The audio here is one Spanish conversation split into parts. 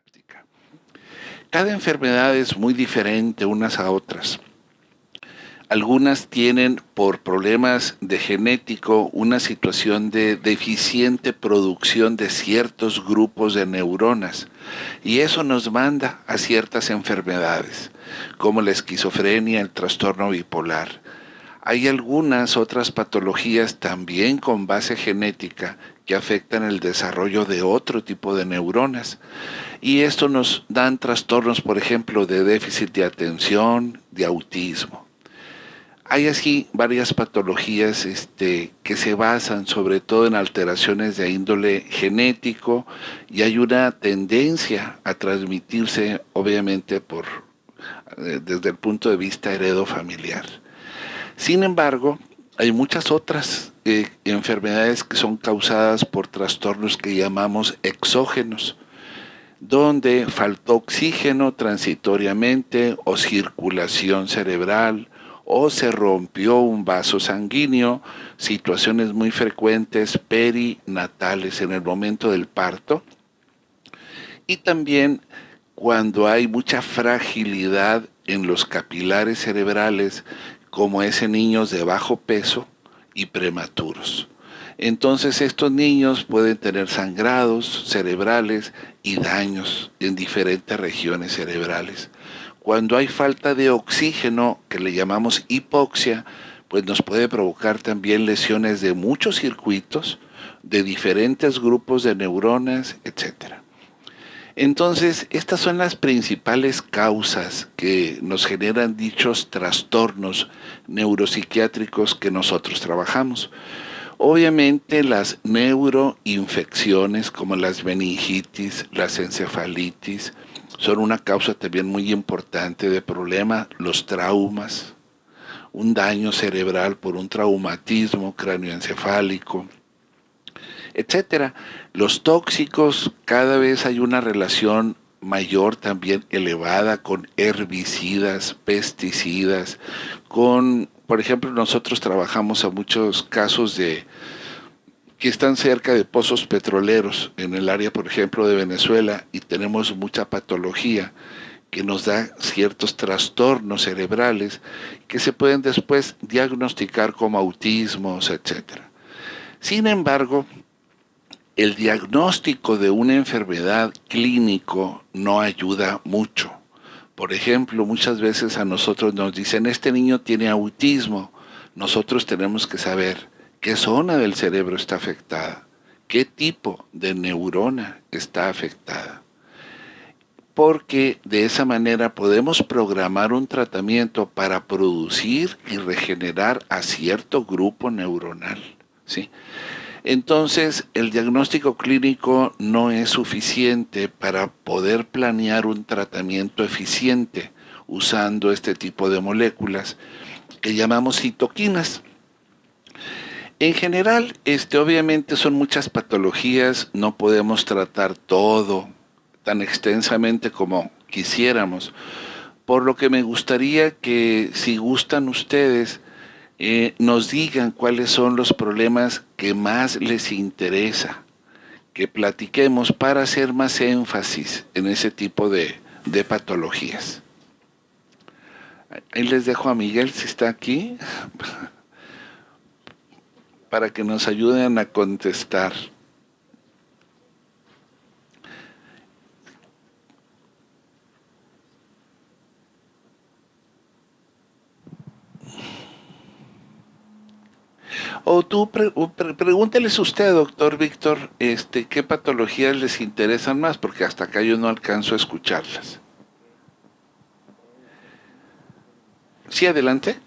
práctica. Cada enfermedad es muy diferente unas a otras. Algunas tienen por problemas de genético una situación de deficiente producción de ciertos grupos de neuronas y eso nos manda a ciertas enfermedades, como la esquizofrenia, el trastorno bipolar. Hay algunas otras patologías también con base genética que afectan el desarrollo de otro tipo de neuronas y esto nos dan trastornos, por ejemplo, de déficit de atención, de autismo. Hay así varias patologías que se basan sobre todo en alteraciones de índole genético y hay una tendencia a transmitirse obviamente desde el punto de vista heredofamiliar. Sin embargo, hay muchas otras enfermedades que son causadas por trastornos que llamamos exógenos, donde faltó oxígeno transitoriamente o circulación cerebral o se rompió un vaso sanguíneo, situaciones muy frecuentes perinatales en el momento del parto y también cuando hay mucha fragilidad en los capilares cerebrales, como es en niños de bajo peso y prematuros. Entonces estos niños pueden tener sangrados cerebrales y daños en diferentes regiones cerebrales. Cuando hay falta de oxígeno, que le llamamos hipoxia, pues nos puede provocar también lesiones de muchos circuitos, de diferentes grupos de neuronas, etcétera. Entonces, estas son las principales causas que nos generan dichos trastornos neuropsiquiátricos que nosotros trabajamos. Obviamente las neuroinfecciones como las meningitis, las encefalitis, son una causa también muy importante de problema, los traumas, un daño cerebral por un traumatismo cráneoencefálico, etcétera. Los tóxicos, cada vez hay una relación mayor también elevada con herbicidas, pesticidas, por ejemplo, nosotros trabajamos a muchos casos que están cerca de pozos petroleros en el área, por ejemplo, de Venezuela y tenemos mucha patología que nos da ciertos trastornos cerebrales que se pueden después diagnosticar como autismos, etcétera. Sin embargo, el diagnóstico de una enfermedad clínico no ayuda mucho. Por ejemplo, muchas veces a nosotros nos dicen, este niño tiene autismo. Nosotros tenemos que saber qué zona del cerebro está afectada, qué tipo de neurona está afectada. Porque de esa manera podemos programar un tratamiento para producir y regenerar a cierto grupo neuronal, ¿sí? Entonces, el diagnóstico clínico no es suficiente para poder planear un tratamiento eficiente usando este tipo de moléculas que llamamos citoquinas. En general, obviamente son muchas patologías, no podemos tratar todo tan extensamente como quisiéramos, por lo que me gustaría que si gustan ustedes, nos digan cuáles son los problemas que más les interesa, que platiquemos para hacer más énfasis en ese tipo de patologías. Ahí les dejo a Miguel, si está aquí, para que nos ayuden a contestar. O tú pregúnteles usted, doctor Víctor, qué patologías les interesan más, porque hasta acá yo no alcanzo a escucharlas. Sí, adelante.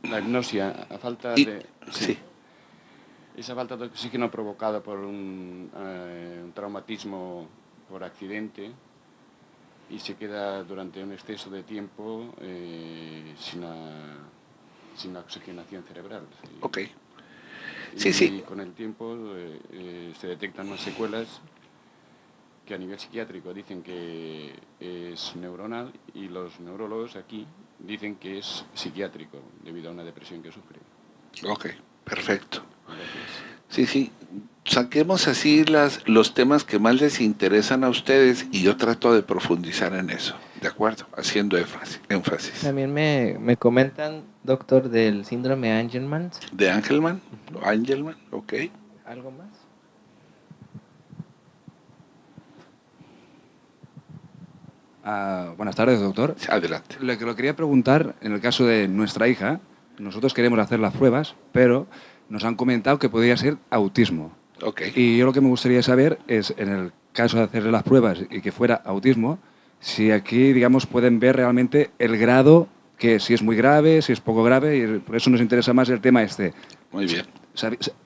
La hipnosia, a falta Y, de... Sí, sí. esa falta de oxígeno provocada por un traumatismo por accidente y se queda durante un exceso de tiempo sin la oxigenación cerebral. Ok. Sí, sí. Y con el tiempo se detectan unas secuelas que a nivel psiquiátrico dicen que es neuronal y los neurólogos aquí dicen que es psiquiátrico debido a una depresión que sufre. Ok, perfecto. Gracias. Sí, sí. Saquemos así los temas que más les interesan a ustedes y yo trato de profundizar en eso, ¿de acuerdo? Haciendo énfasis. También me comentan, doctor, del síndrome Angelman. ¿De Angelman? Angelman, ok. ¿Algo más? Buenas tardes, doctor. Adelante. Lo quería preguntar, en el caso de nuestra hija, nosotros queremos hacer las pruebas, pero nos han comentado que podría ser autismo. Ok. Y yo lo que me gustaría saber es, en el caso de hacerle las pruebas y que fuera autismo, si aquí, digamos, pueden ver realmente el grado, que si es muy grave, si es poco grave, y por eso nos interesa más el tema este. Muy bien.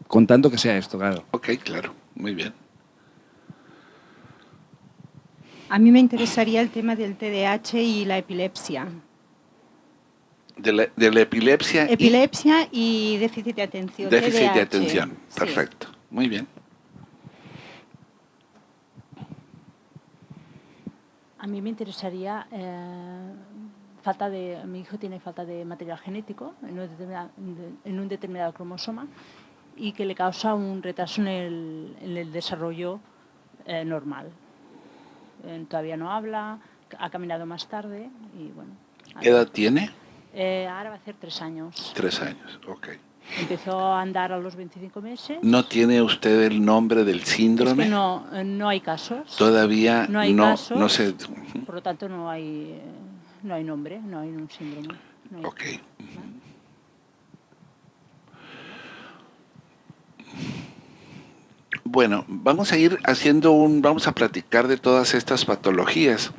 Contando que sea esto, claro. Ok, claro. Muy bien. A mí me interesaría el tema del TDAH y la epilepsia. De la epilepsia. Epilepsia y déficit de atención. Déficit de TDAH. atención. Sí. Perfecto. Muy bien. A mí me interesaría mi hijo tiene falta de material genético en un determinado cromosoma y que le causa un retraso en el desarrollo normal. Todavía no habla, ha caminado más tarde y bueno. ¿Qué edad tiene? Ahora va a hacer 3 años. 3 años, ok. Empezó a andar a los 25 meses. ¿No tiene usted el nombre del síndrome? Es que no hay casos. Todavía no hay casos, no se... Por lo tanto, no hay nombre, no hay un síndrome. No hay. Ok. Bueno, vamos a ir vamos a platicar de todas estas patologías.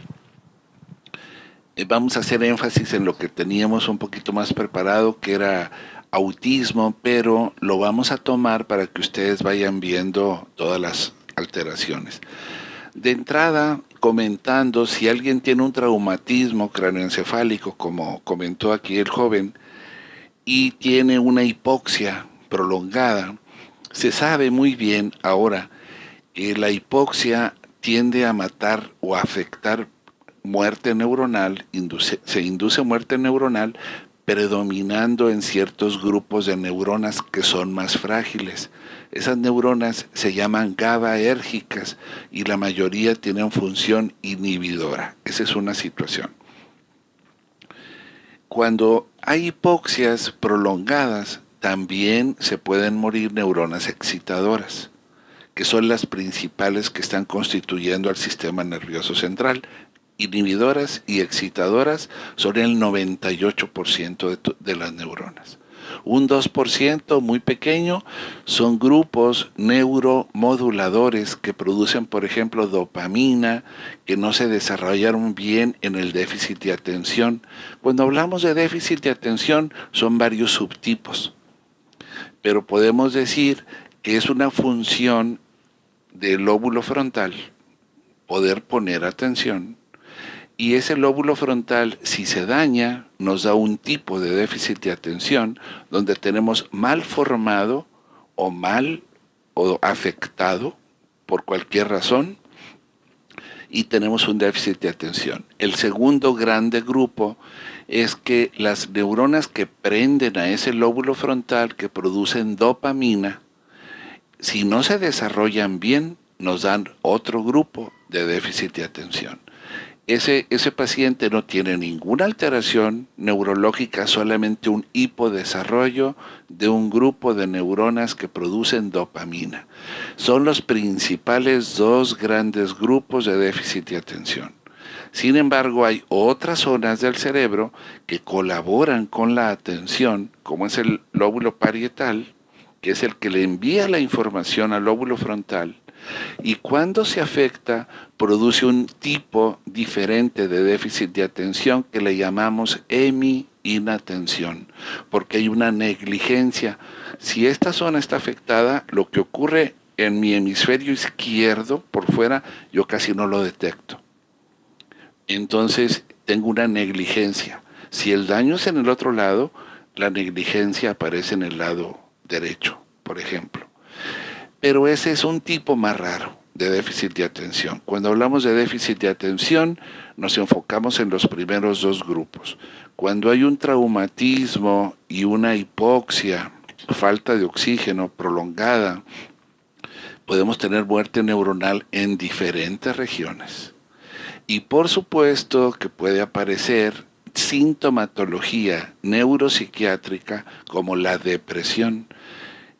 Vamos a hacer énfasis en lo que teníamos un poquito más preparado, que era autismo, pero lo vamos a tomar para que ustedes vayan viendo todas las alteraciones. De entrada, comentando, si alguien tiene un traumatismo cráneoencefálico, como comentó aquí el joven, y tiene una hipoxia prolongada, se sabe muy bien ahora que la hipoxia tiende a matar o a afectar muerte neuronal, se induce muerte neuronal, predominando en ciertos grupos de neuronas que son más frágiles. Esas neuronas se llaman GABAérgicas y la mayoría tienen función inhibidora. Esa es una situación. Cuando hay hipoxias prolongadas, también se pueden morir neuronas excitadoras, que son las principales que están constituyendo al sistema nervioso central. Inhibidoras y excitadoras son el 98% de las neuronas. Un 2% muy pequeño son grupos neuromoduladores que producen, por ejemplo, dopamina, que no se desarrollaron bien en el déficit de atención. Cuando hablamos de déficit de atención son varios subtipos, pero podemos decir que es una función del lóbulo frontal poder poner atención. Y ese lóbulo frontal, si se daña, nos da un tipo de déficit de atención donde tenemos mal formado o afectado por cualquier razón y tenemos un déficit de atención. El segundo grande grupo es que las neuronas que prenden a ese lóbulo frontal, que producen dopamina, si no se desarrollan bien, nos dan otro grupo de déficit de atención. Ese paciente no tiene ninguna alteración neurológica, solamente un hipodesarrollo de un grupo de neuronas que producen dopamina. Son los principales dos grandes grupos de déficit de atención. Sin embargo, hay otras zonas del cerebro que colaboran con la atención, como es el lóbulo parietal, que es el que le envía la información al lóbulo frontal, y cuando se afecta produce un tipo diferente de déficit de atención que le llamamos hemi-inatención, porque hay una negligencia. Si esta zona está afectada, lo que ocurre en mi hemisferio izquierdo por fuera, yo casi no lo detecto. Entonces tengo una negligencia. Si el daño es en el otro lado, la negligencia aparece en el lado derecho, por ejemplo. Pero ese es un tipo más raro. de déficit de atención. Cuando hablamos de déficit de atención, nos enfocamos en los primeros dos grupos. Cuando hay un traumatismo y una hipoxia, falta de oxígeno prolongada, podemos tener muerte neuronal en diferentes regiones. Y por supuesto que puede aparecer sintomatología neuropsiquiátrica como la depresión,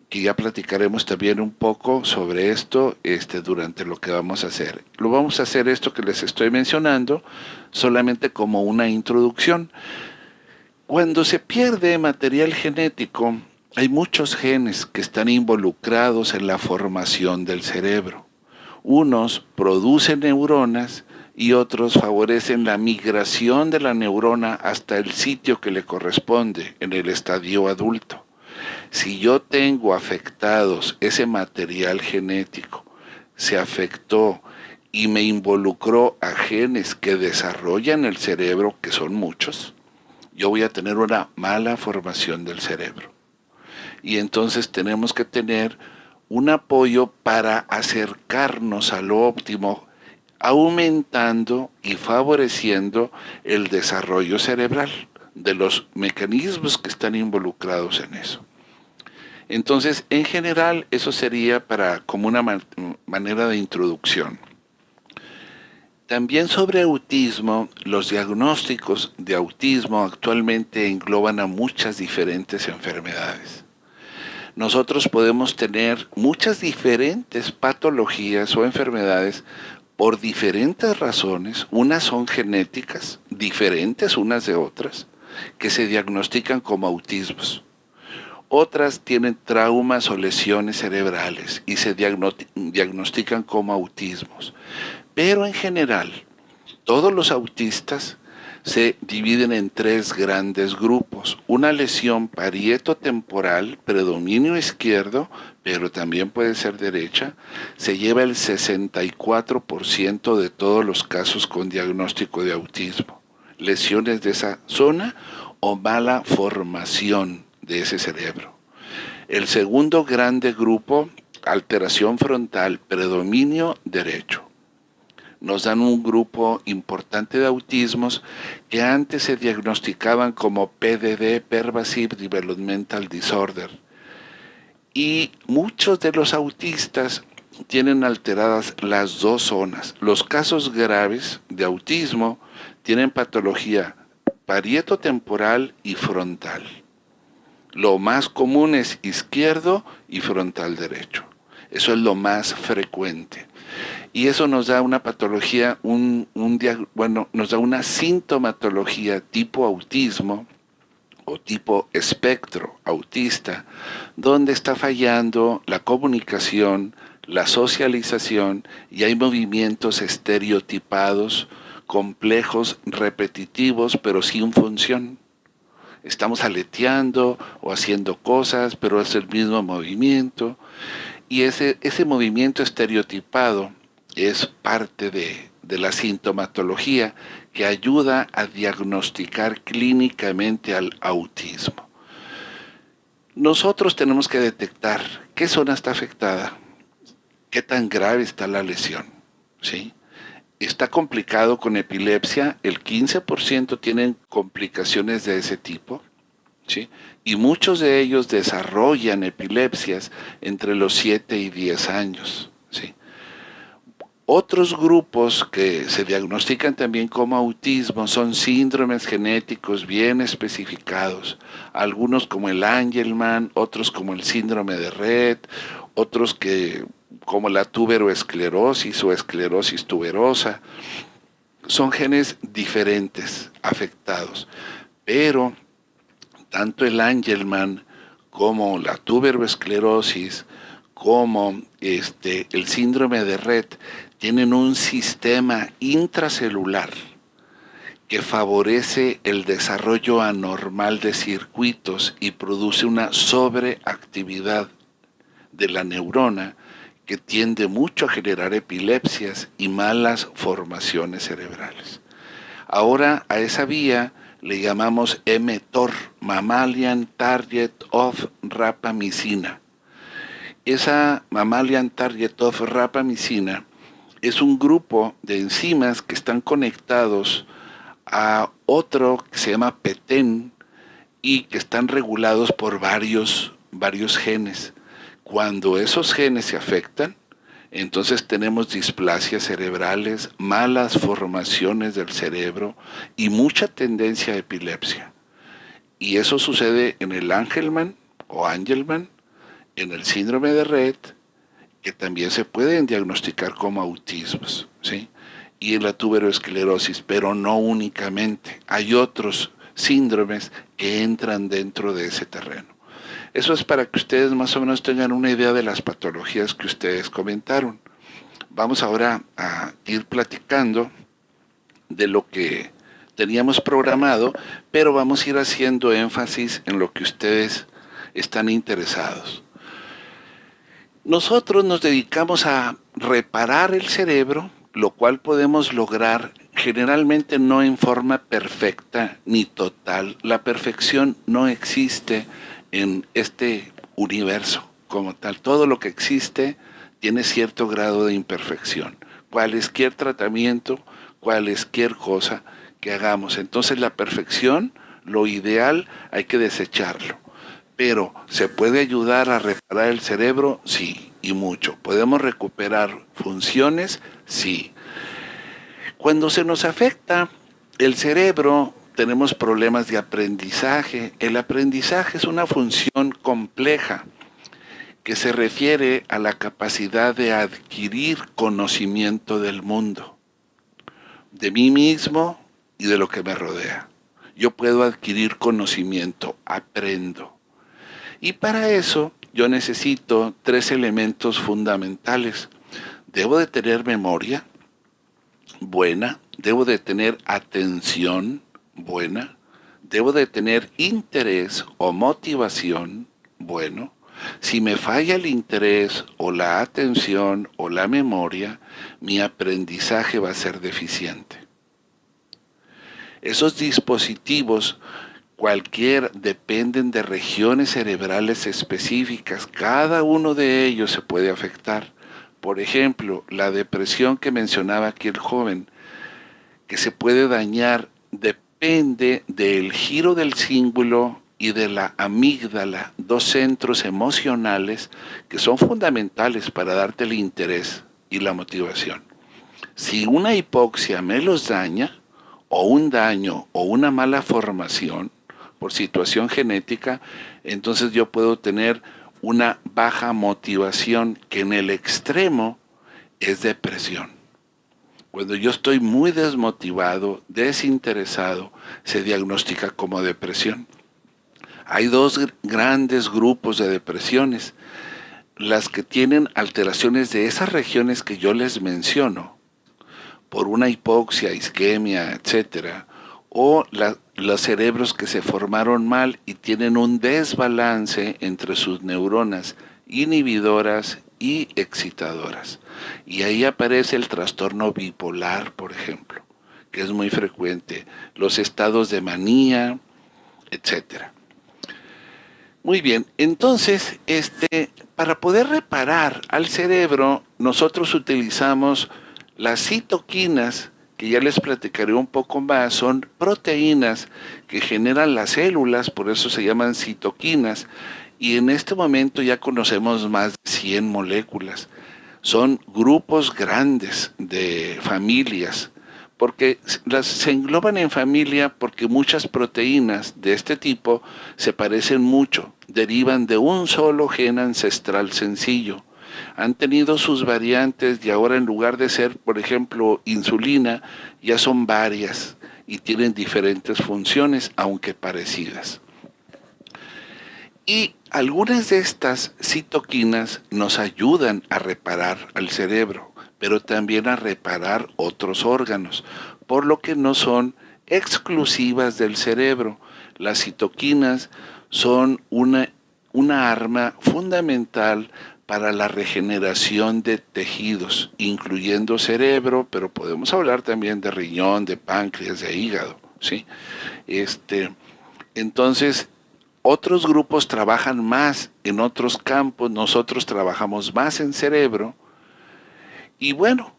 que ya platicaremos también un poco sobre esto durante lo que vamos a hacer. Lo vamos a hacer esto que les estoy mencionando solamente como una introducción. Cuando se pierde material genético, hay muchos genes que están involucrados en la formación del cerebro. Unos producen neuronas y otros favorecen la migración de la neurona hasta el sitio que le corresponde en el estadio adulto. Si yo tengo afectados ese material genético, se afectó y me involucró a genes que desarrollan el cerebro, que son muchos, yo voy a tener una mala formación del cerebro. Y entonces tenemos que tener un apoyo para acercarnos a lo óptimo, aumentando y favoreciendo el desarrollo cerebral de los mecanismos que están involucrados en eso. Entonces, en general, eso sería como una manera de introducción. También sobre autismo, los diagnósticos de autismo actualmente engloban a muchas diferentes enfermedades. Nosotros podemos tener muchas diferentes patologías o enfermedades por diferentes razones. Unas son genéticas, diferentes unas de otras, que se diagnostican como autismos. Otras tienen traumas o lesiones cerebrales y se diagnostican como autismos. Pero en general, todos los autistas se dividen en tres grandes grupos. Una lesión parietotemporal, predominio izquierdo, pero también puede ser derecha, se lleva el 64% de todos los casos con diagnóstico de autismo. Lesiones de esa zona o mala formación de ese cerebro. El segundo grande grupo, alteración frontal, predominio derecho. Nos dan un grupo importante de autismos que antes se diagnosticaban como PDD, Pervasive Developmental Disorder. Y muchos de los autistas tienen alteradas las dos zonas. Los casos graves de autismo tienen patología parietotemporal y frontal. Lo más común es izquierdo y frontal derecho. Eso es lo más frecuente. Y eso nos da una patología, nos da una sintomatología tipo autismo o tipo espectro autista, donde está fallando la comunicación, la socialización y hay movimientos estereotipados, complejos, repetitivos, pero sin función. Estamos aleteando o haciendo cosas, pero es el mismo movimiento. Y ese movimiento estereotipado es parte de la sintomatología que ayuda a diagnosticar clínicamente al autismo. Nosotros tenemos que detectar qué zona está afectada, qué tan grave está la lesión, ¿sí? Está complicado con epilepsia, el 15% tienen complicaciones de ese tipo, ¿sí? Y muchos de ellos desarrollan epilepsias entre los 7 y 10 años, ¿sí? Otros grupos que se diagnostican también como autismo son síndromes genéticos bien especificados, algunos como el Angelman, otros como el síndrome de Rett, otros como la tuberoesclerosis o esclerosis tuberosa. Son genes diferentes afectados, pero tanto el Angelman como la tuberoesclerosis como el síndrome de Rett tienen un sistema intracelular que favorece el desarrollo anormal de circuitos y produce una sobreactividad de la neurona que tiende mucho a generar epilepsias y malas formaciones cerebrales. Ahora a esa vía le llamamos mTOR, Mammalian Target of Rapamycina. Esa Mammalian Target of Rapamycina es un grupo de enzimas que están conectados a otro que se llama PTEN y que están regulados por varios genes. Cuando esos genes se afectan, entonces tenemos displasias cerebrales, malas formaciones del cerebro y mucha tendencia a epilepsia. Y eso sucede en el Angelman o Angelman, en el síndrome de Rett, que también se pueden diagnosticar como autismos, ¿sí? Y en la tuberoesclerosis, pero no únicamente. Hay otros síndromes que entran dentro de ese terreno. Eso es para que ustedes más o menos tengan una idea de las patologías que ustedes comentaron. Vamos ahora a ir platicando de lo que teníamos programado, pero vamos a ir haciendo énfasis en lo que ustedes están interesados. Nosotros nos dedicamos a reparar el cerebro, lo cual podemos lograr generalmente no en forma perfecta ni total. La perfección no existe en este universo como tal. Todo lo que existe tiene cierto grado de imperfección. Cualesquier tratamiento, cualesquier cosa que hagamos. Entonces la perfección, lo ideal, hay que desecharlo. Pero, ¿se puede ayudar a reparar el cerebro? Sí, y mucho. ¿Podemos recuperar funciones? Sí. Cuando se nos afecta el cerebro, tenemos problemas de aprendizaje. El aprendizaje es una función compleja que se refiere a la capacidad de adquirir conocimiento del mundo, de mí mismo y de lo que me rodea. Yo puedo adquirir conocimiento, aprendo. Y para eso yo necesito 3 elementos fundamentales. Debo de tener memoria buena, debo de tener atención buena, debo de tener interés o motivación bueno. Si me falla el interés o la atención o la memoria, mi aprendizaje va a ser deficiente. Esos dispositivos dependen de regiones cerebrales específicas. Cada uno de ellos se puede afectar. Por ejemplo, la depresión que mencionaba aquí el joven, que se puede dañar, depende del giro del cíngulo y de la amígdala, 2 centros emocionales que son fundamentales para darte el interés y la motivación. Si una hipoxia me los daña, o un daño o una mala formación por situación genética, entonces yo puedo tener una baja motivación que en el extremo es depresión. Cuando yo estoy muy desmotivado, desinteresado, se diagnostica como depresión. Hay 2 grandes grupos de depresiones, las que tienen alteraciones de esas regiones que yo les menciono, por una hipoxia, isquemia, etcétera, o los cerebros que se formaron mal y tienen un desbalance entre sus neuronas inhibidoras y excitadoras. Y ahí aparece el trastorno bipolar, por ejemplo, que es muy frecuente, los estados de manía, etcétera. Muy bien, entonces, para poder reparar al cerebro, nosotros utilizamos las citoquinas, que ya les platicaré un poco más, son proteínas que generan las células, por eso se llaman citoquinas, y en este momento ya conocemos más de 100 moléculas. Son grupos grandes de familias, porque se engloban en familia porque muchas proteínas de este tipo se parecen mucho, derivan de un solo gen ancestral sencillo. Han tenido sus variantes y ahora en lugar de ser, por ejemplo, insulina, ya son varias y tienen diferentes funciones, aunque parecidas. Y algunas de estas citoquinas nos ayudan a reparar al cerebro, pero también a reparar otros órganos, por lo que no son exclusivas del cerebro. Las citoquinas son una arma fundamental para la regeneración de tejidos, incluyendo cerebro, pero podemos hablar también de riñón, de páncreas, de hígado, ¿sí? Entonces, otros grupos trabajan más en otros campos, nosotros trabajamos más en cerebro, y bueno,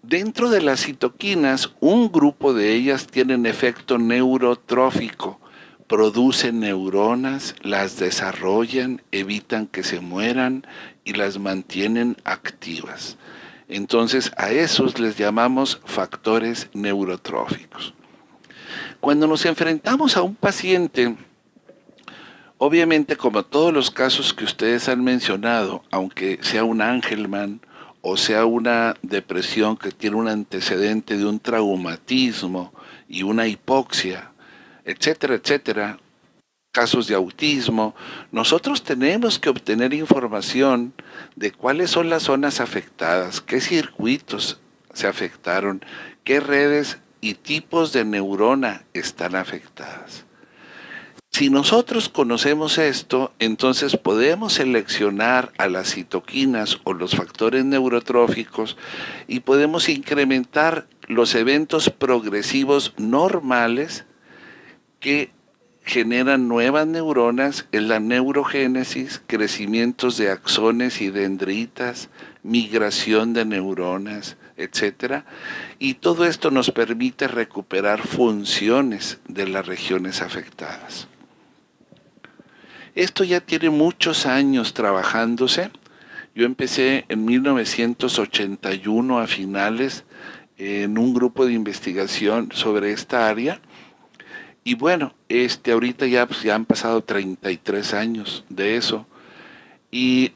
Dentro de las citoquinas, un grupo de ellas tienen efecto neurotrófico, producen neuronas, las desarrollan, evitan que se mueran y las mantienen activas. Entonces a esos les llamamos factores neurotróficos. Cuando nos enfrentamos a un paciente, obviamente como todos los casos que ustedes han mencionado, aunque sea un Angelman o sea una depresión que tiene un antecedente de un traumatismo y una hipoxia, etcétera, etcétera, casos de autismo, nosotros tenemos que obtener información de cuáles son las zonas afectadas, qué circuitos se afectaron, qué redes y tipos de neurona están afectadas. Si nosotros conocemos esto, entonces podemos seleccionar a las citoquinas o los factores neurotróficos y podemos incrementar los eventos progresivos normales que generan nuevas neuronas en la neurogénesis, crecimientos de axones y dendritas, migración de neuronas, etc. Y todo esto nos permite recuperar funciones de las regiones afectadas. Esto ya tiene muchos años trabajándose. Yo empecé en 1981 a finales en un grupo de investigación sobre esta área. Y bueno, ahorita ya han pasado 33 años de eso. Y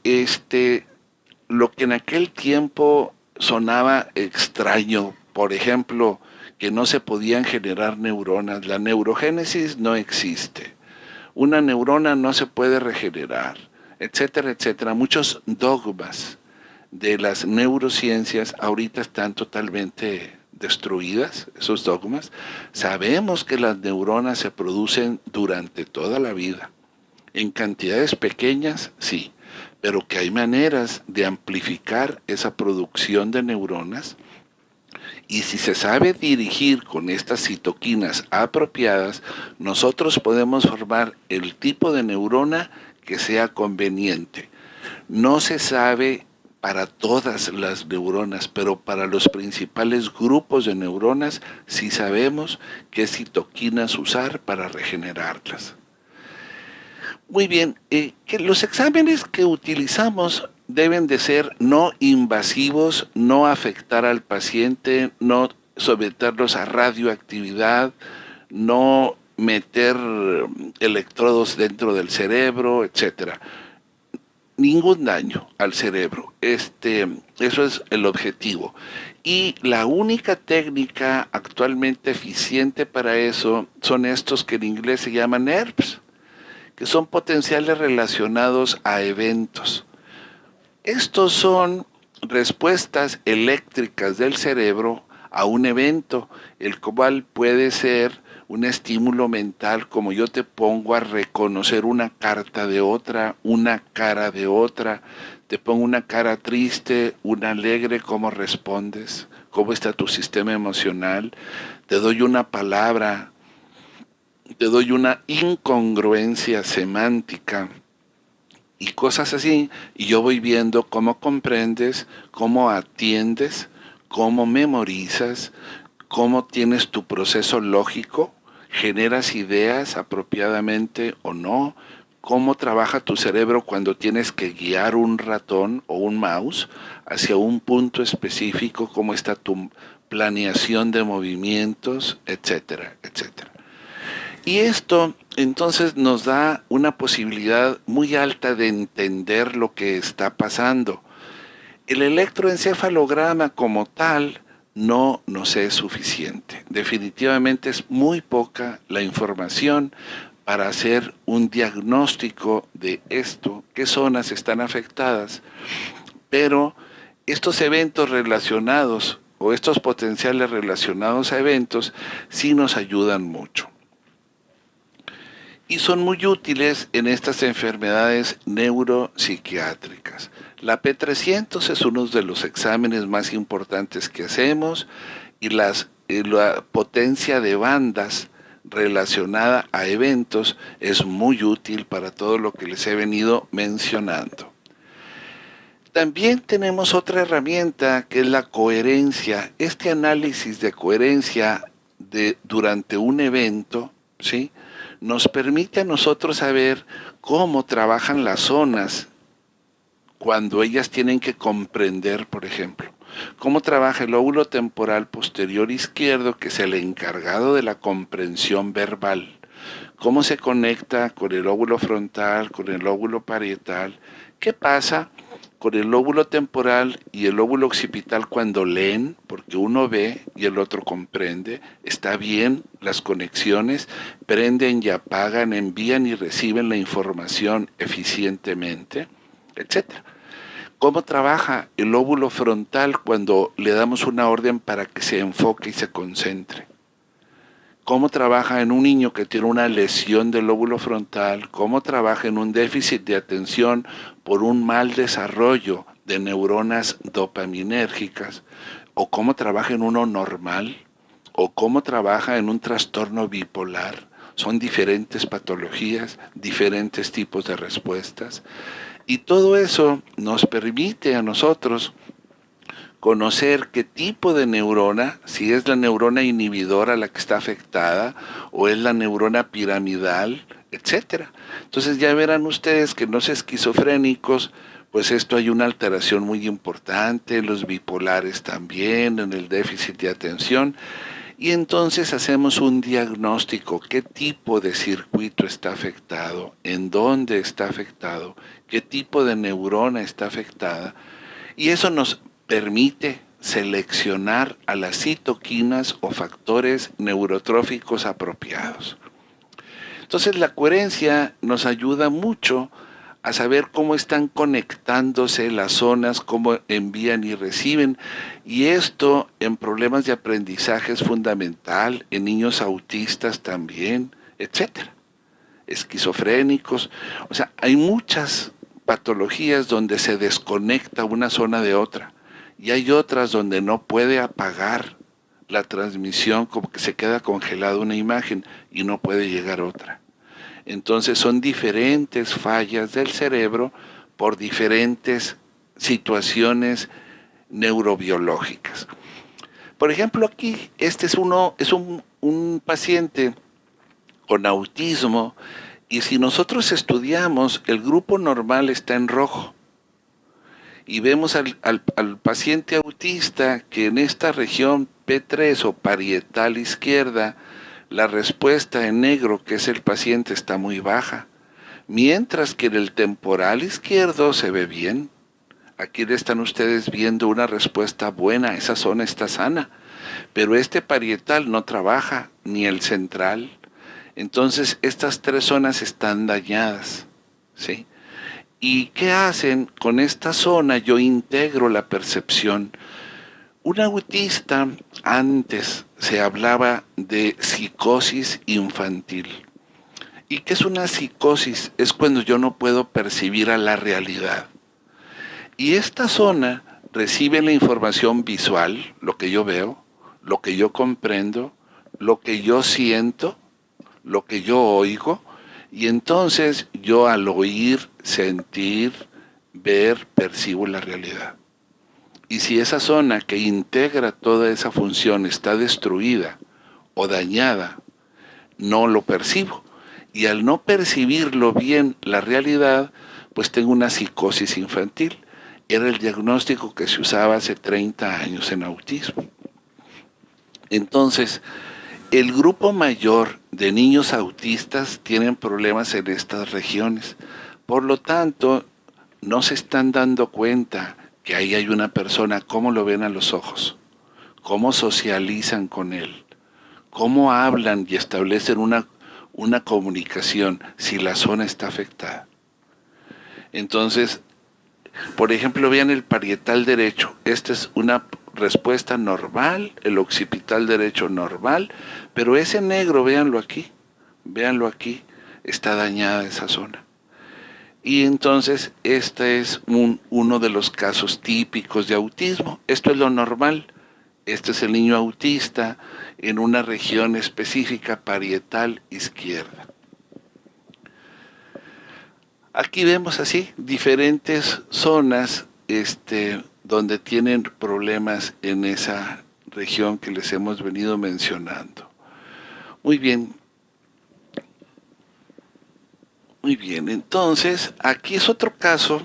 lo que en aquel tiempo sonaba extraño, por ejemplo, que no se podían generar neuronas, la neurogénesis no existe, una neurona no se puede regenerar, etcétera, etcétera. Muchos dogmas de las neurociencias ahorita están totalmente destruidas, esos dogmas. Sabemos que las neuronas se producen durante toda la vida, en cantidades pequeñas, sí, pero que hay maneras de amplificar esa producción de neuronas, y si se sabe dirigir con estas citoquinas apropiadas, nosotros podemos formar el tipo de neurona que sea conveniente. No se sabe para todas las neuronas, pero para los principales grupos de neuronas sí sabemos qué citoquinas usar para regenerarlas. Muy bien, que los exámenes que utilizamos deben de ser no invasivos, no afectar al paciente, no someterlos a radioactividad, no meter electrodos dentro del cerebro, etcétera. Ningún daño al cerebro. Eso es el objetivo. Y la única técnica actualmente eficiente para eso son estos que en inglés se llaman NERVs, que son potenciales relacionados a eventos. Estos son respuestas eléctricas del cerebro a un evento, el cual puede ser un estímulo mental, como yo te pongo a reconocer una carta de otra, una cara de otra, te pongo una cara triste, una alegre, ¿cómo respondes? ¿Cómo está tu sistema emocional? Te doy una palabra, te doy una incongruencia semántica y cosas así, y yo voy viendo cómo comprendes, cómo atiendes, cómo memorizas, cómo tienes tu proceso lógico, generas ideas apropiadamente o no, cómo trabaja tu cerebro cuando tienes que guiar un ratón o un mouse hacia un punto específico, cómo está tu planeación de movimientos, etcétera, etcétera. Y esto entonces nos da una posibilidad muy alta de entender lo que está pasando. El electroencefalograma como tal no nos es suficiente. Definitivamente es muy poca la información para hacer un diagnóstico de esto, qué zonas están afectadas, pero estos eventos relacionados o estos potenciales relacionados a eventos sí nos ayudan mucho. Y son muy útiles en estas enfermedades neuropsiquiátricas. La P300 es uno de los exámenes más importantes que hacemos y la potencia de bandas relacionada a eventos es muy útil para todo lo que les he venido mencionando. También tenemos otra herramienta que es la coherencia. Este análisis de coherencia durante un evento, ¿sí?, nos permite a nosotros saber cómo trabajan las zonas cuando ellas tienen que comprender, por ejemplo, cómo trabaja el lóbulo temporal posterior izquierdo, que es el encargado de la comprensión verbal, cómo se conecta con el lóbulo frontal, con el lóbulo parietal, qué pasa con el lóbulo temporal y el lóbulo occipital cuando leen, porque uno ve y el otro comprende, está bien las conexiones, prenden y apagan, envían y reciben la información eficientemente, etc. ¿Cómo trabaja el lóbulo frontal cuando le damos una orden para que se enfoque y se concentre? ¿Cómo trabaja en un niño que tiene una lesión del lóbulo frontal? ¿Cómo trabaja en un déficit de atención por un mal desarrollo de neuronas dopaminérgicas? ¿O cómo trabaja en uno normal? ¿O cómo trabaja en un trastorno bipolar? Son diferentes patologías, diferentes tipos de respuestas. Y todo eso nos permite a nosotros conocer qué tipo de neurona, si es la neurona inhibidora la que está afectada o es la neurona piramidal, etcétera. Entonces ya verán ustedes que en los esquizofrénicos, pues esto hay una alteración muy importante, los bipolares también, en el déficit de atención, y entonces hacemos un diagnóstico, qué tipo de circuito está afectado, en dónde está afectado, qué tipo de neurona está afectada, y eso nos permite seleccionar a las citoquinas o factores neurotróficos apropiados. Entonces la coherencia nos ayuda mucho a saber cómo están conectándose las zonas, cómo envían y reciben, y esto en problemas de aprendizaje es fundamental, en niños autistas también, etcétera, esquizofrénicos, o sea, hay muchas patologías donde se desconecta una zona de otra, y hay otras donde no puede apagar la transmisión, como que se queda congelada una imagen y no puede llegar otra. Entonces son diferentes fallas del cerebro por diferentes situaciones neurobiológicas. Por ejemplo, aquí este es un paciente con autismo, y si nosotros estudiamos, el grupo normal está en rojo. Y vemos al paciente autista que en esta región P3 o parietal izquierda, la respuesta en negro, que es el paciente, está muy baja. Mientras que en el temporal izquierdo se ve bien. Aquí le están ustedes viendo una respuesta buena, esa zona está sana. Pero este parietal no trabaja, ni el central. Entonces estas tres zonas están dañadas, ¿sí? ¿Y qué hacen? Con esta zona yo integro la percepción. Un autista, antes se hablaba de psicosis infantil. ¿Y qué es una psicosis? Es cuando yo no puedo percibir a la realidad. Y esta zona recibe la información visual, lo que yo veo, lo que yo comprendo, lo que yo siento, lo que yo oigo, y entonces yo al oír, sentir, ver, percibo la realidad. Y si esa zona que integra toda esa función está destruida o dañada, no lo percibo. Y al no percibirlo bien la realidad, pues tengo una psicosis infantil. Era el diagnóstico que se usaba hace 30 años en autismo. Entonces, el grupo mayor de niños autistas tienen problemas en estas regiones. Por lo tanto, no se están dando cuenta que ahí hay una persona, cómo lo ven a los ojos, cómo socializan con él, cómo hablan y establecen una comunicación si la zona está afectada. Entonces, por ejemplo, vean el parietal derecho. Esta es una respuesta normal, el occipital derecho normal, pero ese negro, véanlo aquí, está dañada esa zona. Y entonces este es uno de los casos típicos de autismo. Esto es lo normal. Este es el niño autista en una región específica parietal izquierda. Aquí vemos así diferentes zonas donde tienen problemas en esa región que les hemos venido mencionando. Muy bien. Muy bien, entonces aquí es otro caso,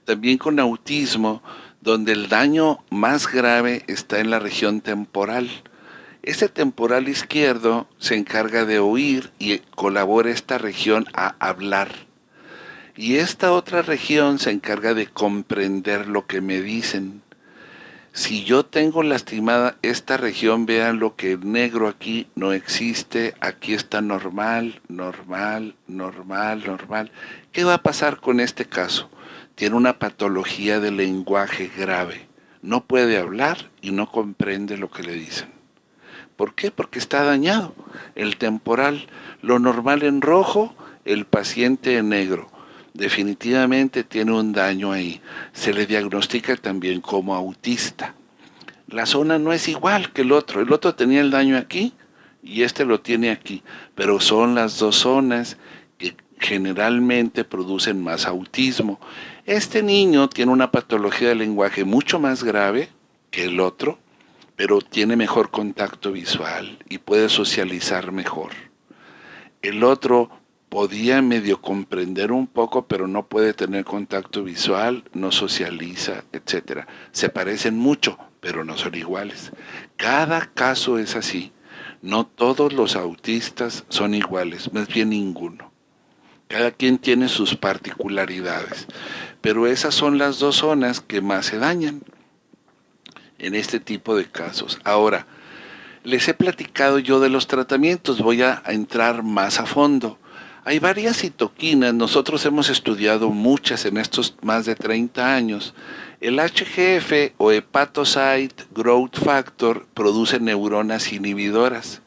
también con autismo, donde el daño más grave está en la región temporal. Este temporal izquierdo se encarga de oír y colabora esta región a hablar. Y esta otra región se encarga de comprender lo que me dicen. Si yo tengo lastimada esta región, vean lo que el negro aquí no existe, aquí está normal, normal, normal, normal. ¿Qué va a pasar con este caso? Tiene una patología de lenguaje grave. No puede hablar y no comprende lo que le dicen. ¿Por qué? Porque está dañado. El temporal, lo normal en rojo, el paciente en negro. Definitivamente tiene un daño ahí. Se le diagnostica también como autista. La zona no es igual que el otro. El otro tenía el daño aquí y este lo tiene aquí. Pero son las dos zonas que generalmente producen más autismo. Este niño tiene una patología del lenguaje mucho más grave que el otro, pero tiene mejor contacto visual y puede socializar mejor. El otro podía medio comprender un poco, pero no puede tener contacto visual, no socializa, etc. Se parecen mucho, pero no son iguales. Cada caso es así. No todos los autistas son iguales, más bien ninguno. Cada quien tiene sus particularidades, pero esas son las dos zonas que más se dañan en este tipo de casos. Ahora, les he platicado yo de los tratamientos, voy a entrar más a fondo. Hay varias citoquinas, nosotros hemos estudiado muchas en estos más de 30 años. El HGF o Hepatocyte Growth Factor produce neuronas inhibidoras.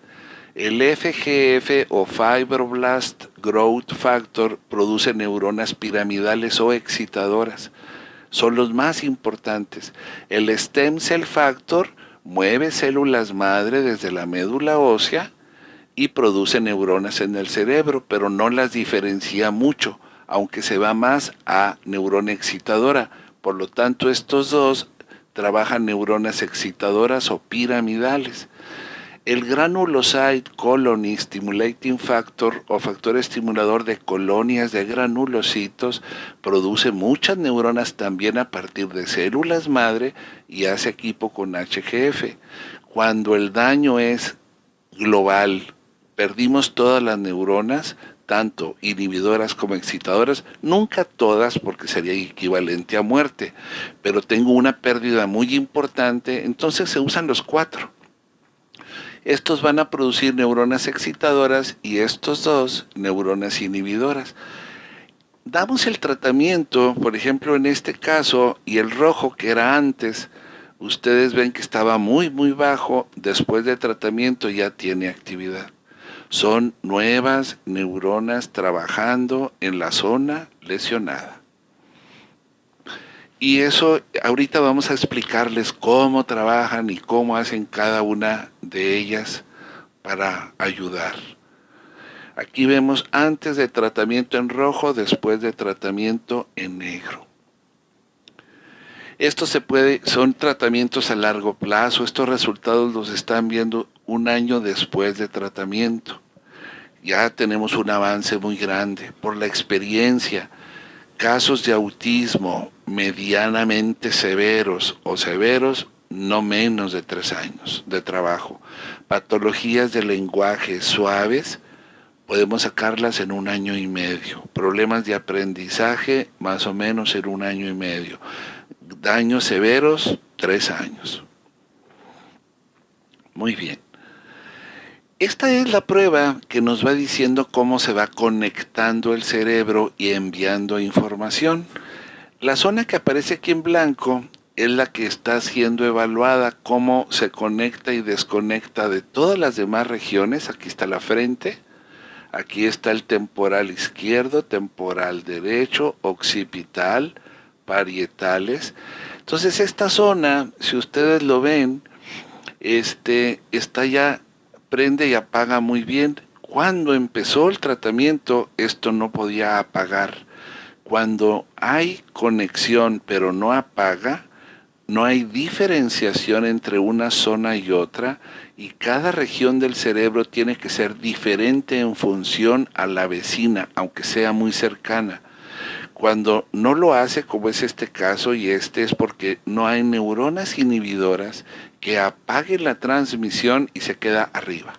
El FGF o Fibroblast Growth Factor produce neuronas piramidales o excitadoras. Son los más importantes. El Stem Cell Factor mueve células madre desde la médula ósea y produce neuronas en el cerebro, pero no las diferencia mucho, aunque se va más a neurona excitadora. Por lo tanto, estos dos trabajan neuronas excitadoras o piramidales. El Granulocyte Colony Stimulating Factor o factor estimulador de colonias de granulocitos produce muchas neuronas también a partir de células madre y hace equipo con HGF. Cuando el daño es global, perdimos todas las neuronas, tanto inhibidoras como excitadoras, nunca todas porque sería equivalente a muerte, pero tengo una pérdida muy importante, entonces se usan los 4. Estos van a producir neuronas excitadoras y estos dos neuronas inhibidoras. Damos el tratamiento, por ejemplo en este caso, y el rojo que era antes, ustedes ven que estaba muy bajo, después de tratamiento ya tiene actividad. Son nuevas neuronas trabajando en la zona lesionada. Y eso, ahorita vamos a explicarles cómo trabajan y cómo hacen cada una de ellas para ayudar. Aquí vemos antes de tratamiento en rojo, después de tratamiento en negro. Esto son tratamientos a largo plazo, estos resultados los están viendo un año después de tratamiento. Ya tenemos un avance muy grande por la experiencia. Casos de autismo medianamente severos o severos, no menos de 3 años de trabajo. Patologías de lenguaje suaves, podemos sacarlas en 1 año y medio. Problemas de aprendizaje, más o menos en 1 año y medio. Daños severos, 3 años. Muy bien. Esta es la prueba que nos va diciendo cómo se va conectando el cerebro y enviando información. La zona que aparece aquí en blanco es la que está siendo evaluada, cómo se conecta y desconecta de todas las demás regiones. Aquí está la frente, aquí está el temporal izquierdo, temporal derecho, occipital, parietales. Entonces esta zona, si ustedes lo ven, está ya prende y apaga muy bien. Cuando empezó el tratamiento, esto no podía apagar. Cuando hay conexión pero no apaga, no hay diferenciación entre una zona y otra, y cada región del cerebro tiene que ser diferente en función a la vecina, aunque sea muy cercana. Cuando no lo hace, como es este caso, y este es porque no hay neuronas inhibidoras que apaguen la transmisión y se queda arriba.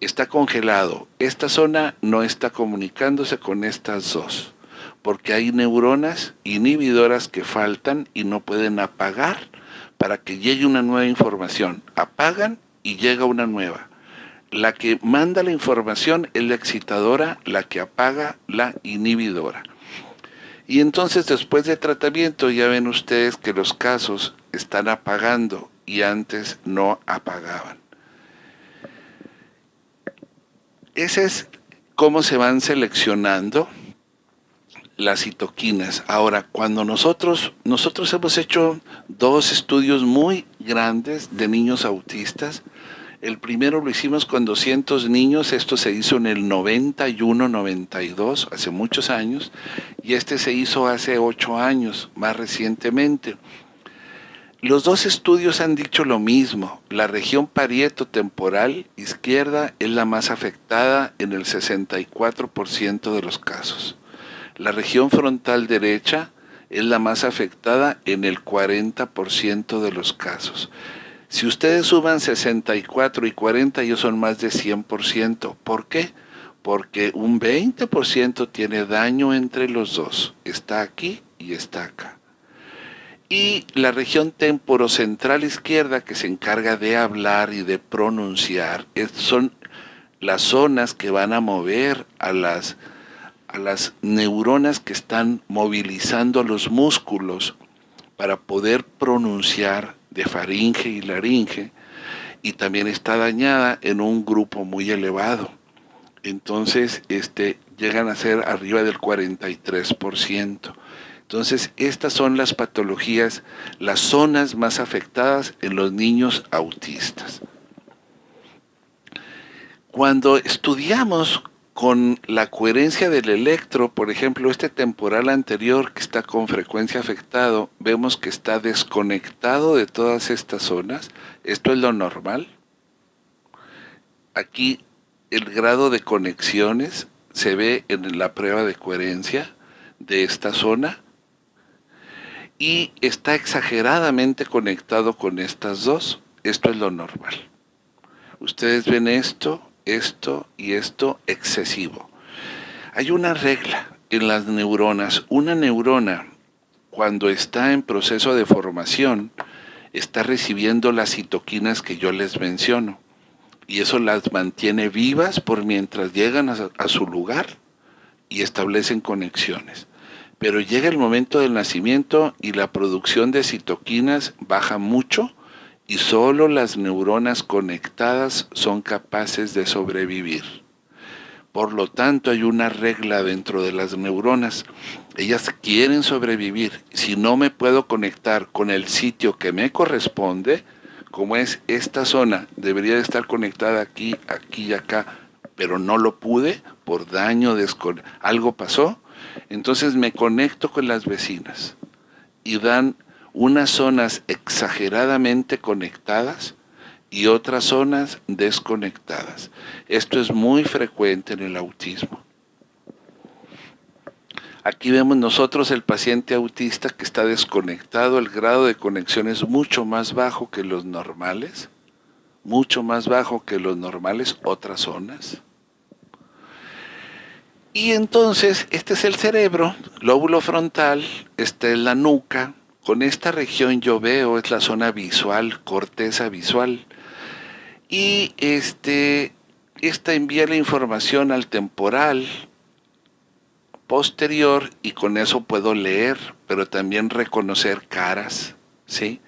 Está congelado. Esta zona no está comunicándose con estas dos, porque hay neuronas inhibidoras que faltan y no pueden apagar para que llegue una nueva información. Apagan y llega una nueva. La que manda la información es la excitadora, la que apaga la inhibidora. Y entonces después de tratamiento ya ven ustedes que los casos están apagando y antes no apagaban. Ese es cómo se van seleccionando las citoquinas. Ahora, cuando nosotros hemos hecho 2 estudios muy grandes de niños autistas. El primero lo hicimos con 200 niños, esto se hizo en el 91-92, hace muchos años, y este se hizo hace 8 años, más recientemente. Los 2 estudios han dicho lo mismo. La región parieto-temporal izquierda es la más afectada en el 64% de los casos. La región frontal derecha es la más afectada en el 40% de los casos. Si ustedes suman 64 y 40, ellos son más de 100%. ¿Por qué? Porque un 20% tiene daño entre los dos. Está aquí y está acá. Y la región temporocentral izquierda, que se encarga de hablar y de pronunciar, son las zonas que van a mover a las neuronas que están movilizando los músculos para poder pronunciar de faringe y laringe, y también está dañada en un grupo muy elevado. Entonces, llegan a ser arriba del 43%. Entonces, estas son las patologías, las zonas más afectadas en los niños autistas. Cuando estudiamos con la coherencia del electro, por ejemplo, este temporal anterior que está con frecuencia afectado, vemos que está desconectado de todas estas zonas. Esto es lo normal. Aquí el grado de conexiones se ve en la prueba de coherencia de esta zona y está exageradamente conectado con estas dos. Esto es lo normal. Ustedes ven esto y esto excesivo. Hay una regla en las neuronas. Una neurona, cuando está en proceso de formación, está recibiendo las citoquinas que yo les menciono. Y eso las mantiene vivas por mientras llegan a su lugar y establecen conexiones. Pero llega el momento del nacimiento y la producción de citoquinas baja mucho, y solo las neuronas conectadas son capaces de sobrevivir. Por lo tanto, hay una regla dentro de las neuronas. Ellas quieren sobrevivir. Si no me puedo conectar con el sitio que me corresponde, como es esta zona, debería de estar conectada aquí, aquí y acá, pero no lo pude por daño, algo pasó, entonces me conecto con las vecinas y dan unas zonas exageradamente conectadas y otras zonas desconectadas. Esto es muy frecuente en el autismo. Aquí vemos nosotros el paciente autista que está desconectado. El grado de conexión es mucho más bajo que los normales, otras zonas. Y entonces, este es el cerebro, lóbulo frontal, esta es la nuca. Con esta región yo veo, es la zona visual, corteza visual. Y esta envía la información al temporal posterior y con eso puedo leer, pero también reconocer caras, ¿sí?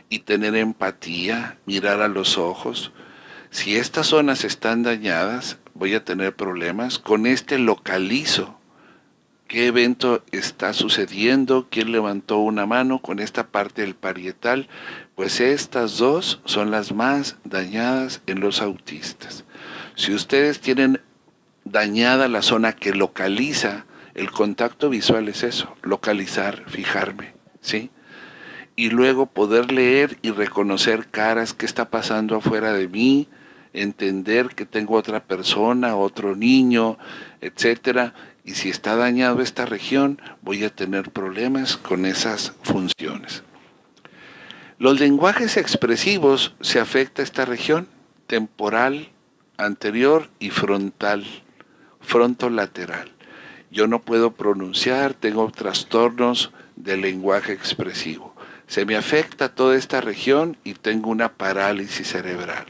Y tener empatía, mirar a los ojos. Si estas zonas están dañadas, voy a tener problemas. Con este localizo qué evento está sucediendo, quién levantó una mano con esta parte del parietal. Pues estas dos son las más dañadas en los autistas. Si ustedes tienen dañada la zona que localiza El contacto visual es eso, localizar, fijarme, ¿sí? Y luego poder leer y reconocer caras, qué está pasando afuera de mí, entender que tengo otra persona, otro niño, etcétera. Y si está dañado esta región, voy a tener problemas con esas funciones. Los lenguajes expresivos se afecta esta región temporal, anterior y frontal, frontolateral. Yo no puedo pronunciar, tengo trastornos del lenguaje expresivo. Se me afecta toda esta región y tengo una parálisis cerebral.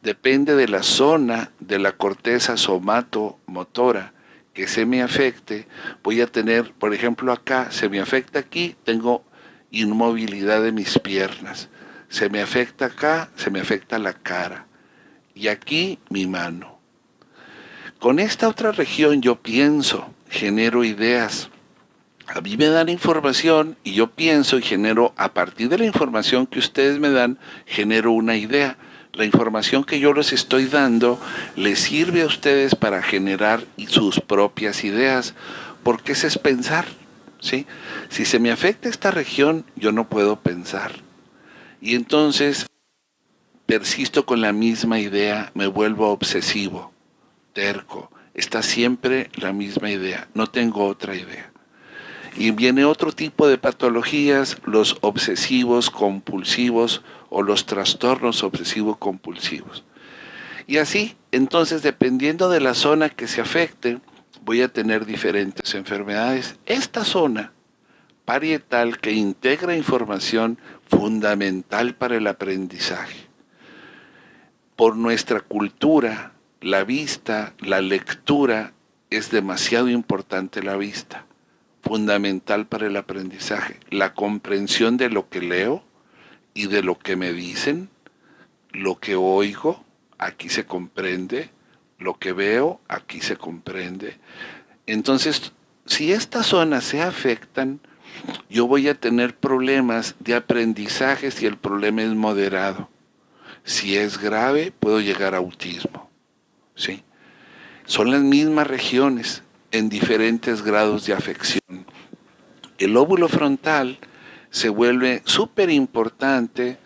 Depende de la zona de la corteza somatomotora que se me afecte, voy a tener, por ejemplo acá, se me afecta aquí, tengo inmovilidad de mis piernas. Se me afecta acá, se me afecta la cara. Y aquí mi mano. Con esta otra región yo pienso, genero ideas. A mí me dan información y yo pienso y genero, a partir de la información que ustedes me dan, genero una idea. La información que yo les estoy dando les sirve a ustedes para generar sus propias ideas, porque ese es pensar, ¿sí? Si se me afecta esta región, yo no puedo pensar. Y entonces persisto con la misma idea, me vuelvo obsesivo, terco. Está siempre la misma idea, no tengo otra idea. Y viene otro tipo de patologías, los obsesivos compulsivos o los trastornos obsesivo-compulsivos. Y así, entonces, dependiendo de la zona que se afecte, voy a tener diferentes enfermedades. Esta zona parietal que integra información fundamental para el aprendizaje. Por nuestra cultura, la vista, la lectura, es demasiado importante la vista. Fundamental para el aprendizaje, la comprensión de lo que leo y de lo que me dicen, lo que oigo, aquí se comprende, lo que veo, aquí se comprende. Entonces, si estas zonas se afectan, yo voy a tener problemas de aprendizaje si el problema es moderado. Si es grave, puedo llegar a autismo, ¿sí? Son las mismas regiones en diferentes grados de afección. El lóbulo frontal se vuelve súper importante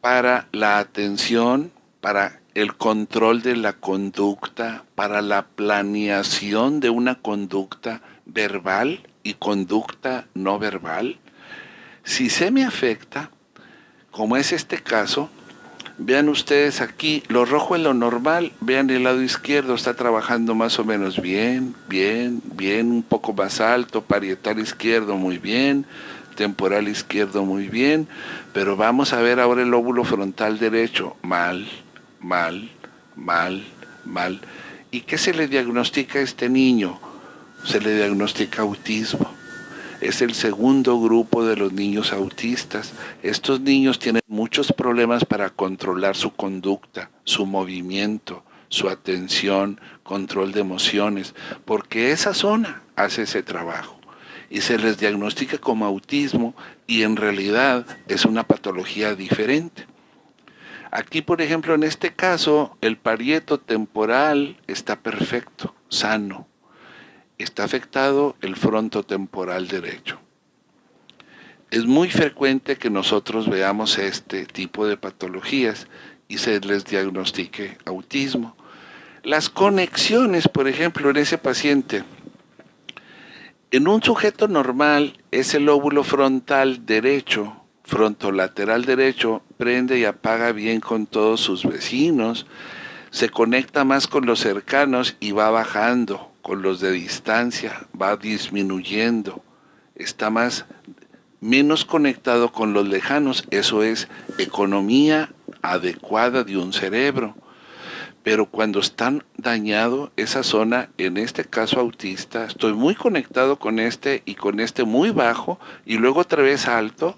para la atención, para el control de la conducta, para la planeación de una conducta verbal y conducta no verbal. Si se me afecta, como es este caso, vean ustedes aquí, lo rojo es lo normal, vean el lado izquierdo, está trabajando más o menos bien, un poco más alto, parietal izquierdo muy bien, temporal izquierdo muy bien, pero vamos a ver ahora el lóbulo frontal derecho, mal. ¿Y qué se le diagnostica a este niño? Se le diagnostica autismo. Es el segundo grupo de los niños autistas. Estos niños tienen muchos problemas para controlar su conducta, su movimiento, su atención, control de emociones, porque esa zona hace ese trabajo. Y se les diagnostica como autismo y en realidad es una patología diferente. Aquí, por ejemplo, en este caso, el parieto temporal está perfecto, sano. Está afectado el frontotemporal derecho. Es muy frecuente que nosotros veamos este tipo de patologías y se les diagnostique autismo. Las conexiones, por ejemplo, en ese paciente, en un sujeto normal, ese lóbulo frontal derecho, frontolateral derecho, prende y apaga bien con todos sus vecinos, se conecta más con los cercanos y va bajando. Con los de distancia, va disminuyendo, está menos conectado con los lejanos, eso es economía adecuada de un cerebro. Pero cuando está dañado esa zona, en este caso autista, estoy muy conectado con este y con este muy bajo, y luego otra vez alto,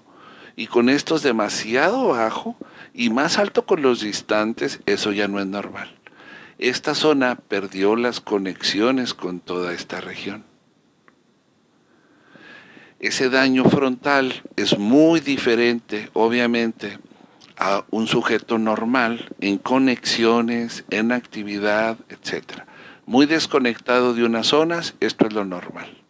y con estos demasiado bajo, y más alto con los distantes, eso ya no es normal. Esta zona perdió las conexiones con toda esta región. Ese daño frontal es muy diferente, obviamente, a un sujeto normal en conexiones, en actividad, etc. muy desconectado de unas zonas, esto es lo normal.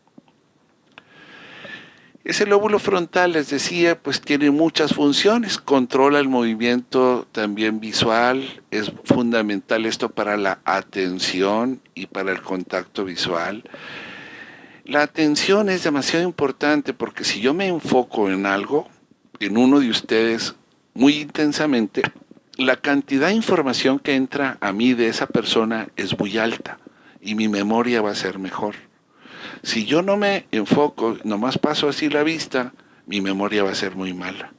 Ese lóbulo frontal, les decía, pues tiene muchas funciones, controla el movimiento también visual, es fundamental esto para la atención y para el contacto visual. La atención es demasiado importante porque si yo me enfoco en algo, en uno de ustedes, muy intensamente, la cantidad de información que entra a mí de esa persona es muy alta y mi memoria va a ser mejor. Si yo no me enfoco, nomás paso así la vista, mi memoria va a ser muy mala.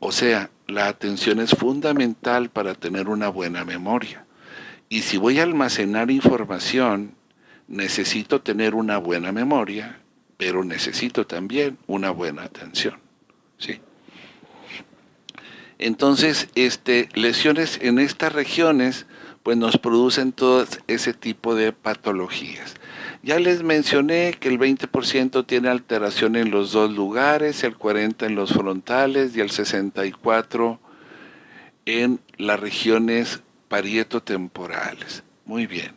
O sea, la atención es fundamental para tener una buena memoria. Y si voy a almacenar información, necesito tener una buena memoria, pero necesito también una buena atención. ¿Sí? Entonces, lesiones en estas regiones pues nos producen todo ese tipo de patologías. Ya les mencioné que el 20% tiene alteración en los dos lugares, el 40% en los frontales y el 64% en las regiones parietotemporales. Muy bien.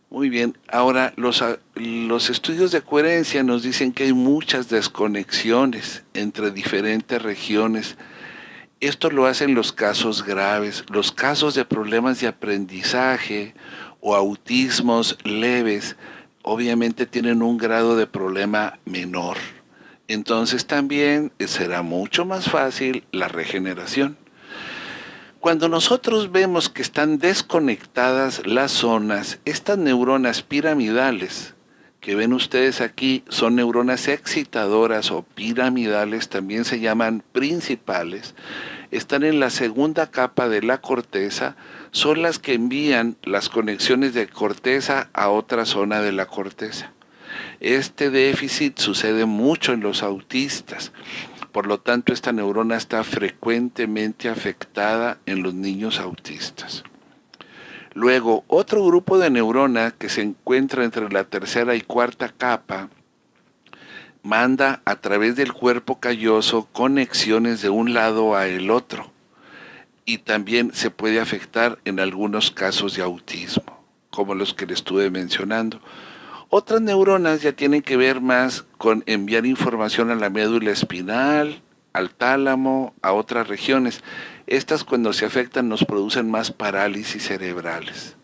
Muy bien. Ahora, los estudios de coherencia nos dicen que hay muchas desconexiones entre diferentes regiones. Esto lo hacen los casos graves, los casos de problemas de aprendizaje o autismos leves, obviamente tienen un grado de problema menor. Entonces también será mucho más fácil la regeneración. Cuando nosotros vemos que están desconectadas las zonas, estas neuronas piramidales que ven ustedes aquí son neuronas excitadoras o piramidales, también se llaman principales, están en la segunda capa de la corteza, son las que envían las conexiones de corteza a otra zona de la corteza. Este déficit sucede mucho en los autistas, por lo tanto esta neurona está frecuentemente afectada en los niños autistas. Luego, otro grupo de neuronas que se encuentra entre la tercera y cuarta capa manda a través del cuerpo calloso conexiones de un lado a el otro y también se puede afectar en algunos casos de autismo, como los que le estuve mencionando. Otras neuronas ya tienen que ver más con enviar información a la médula espinal, al tálamo, a otras regiones. Estas cuando se afectan nos producen más parálisis cerebrales.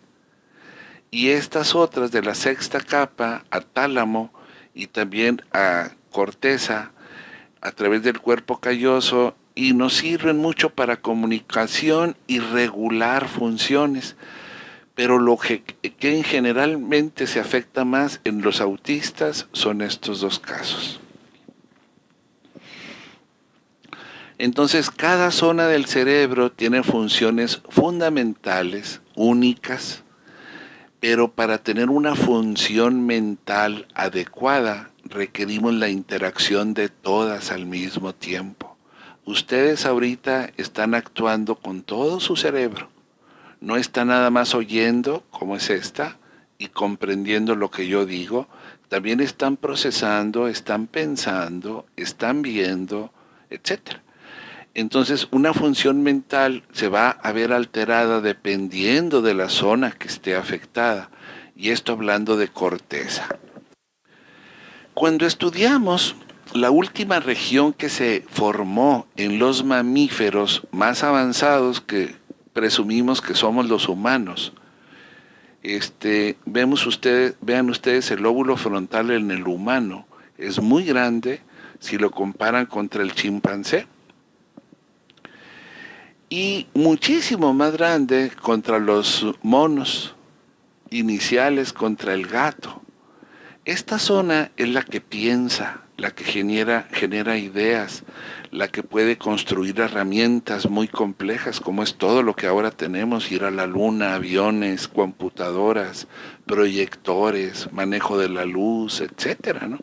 Y estas otras de la sexta capa, a tálamo y también a corteza, a través del cuerpo calloso, y nos sirven mucho para comunicación y regular funciones. Pero lo que generalmente se afecta más en los autistas son estos dos casos. Entonces, cada zona del cerebro tiene funciones fundamentales, únicas, pero para tener una función mental adecuada requerimos la interacción de todas al mismo tiempo. Ustedes ahorita están actuando con todo su cerebro. No está nada más oyendo, como es esta, y comprendiendo lo que yo digo. También están procesando, están pensando, están viendo, etc. Entonces, una función mental se va a ver alterada dependiendo de la zona que esté afectada. Y esto hablando de corteza. Cuando estudiamos la última región que se formó en los mamíferos más avanzados que presumimos que somos los humanos. Vean ustedes el lóbulo frontal en el humano. Es muy grande si lo comparan contra el chimpancé. Y muchísimo más grande contra los monos iniciales, contra el gato. Esta zona es la que piensa, la que genera ideas, la que puede construir herramientas muy complejas, como es todo lo que ahora tenemos, ir a la luna, aviones, computadoras, proyectores, manejo de la luz, etcétera, ¿no?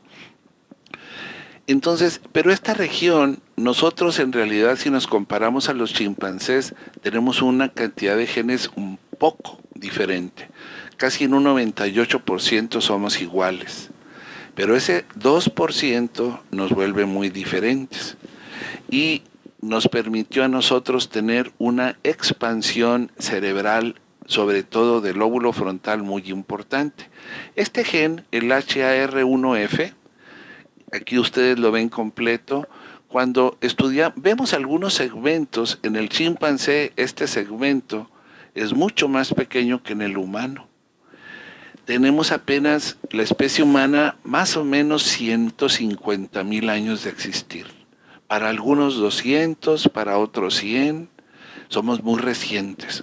Entonces, pero esta región, nosotros en realidad, si nos comparamos a los chimpancés, tenemos una cantidad de genes un poco diferente. Casi en un 98% somos iguales. Pero ese 2% nos vuelve muy diferentes. Y nos permitió a nosotros tener una expansión cerebral sobre todo del lóbulo frontal, muy importante. Este gen, el HAR1F, aquí ustedes lo ven completo. Cuando vemos algunos segmentos en el chimpancé, este segmento es mucho más pequeño que en el humano. Tenemos apenas la especie humana más o menos 150,000 años de existir. Para algunos 200, para otros 100. Somos muy recientes.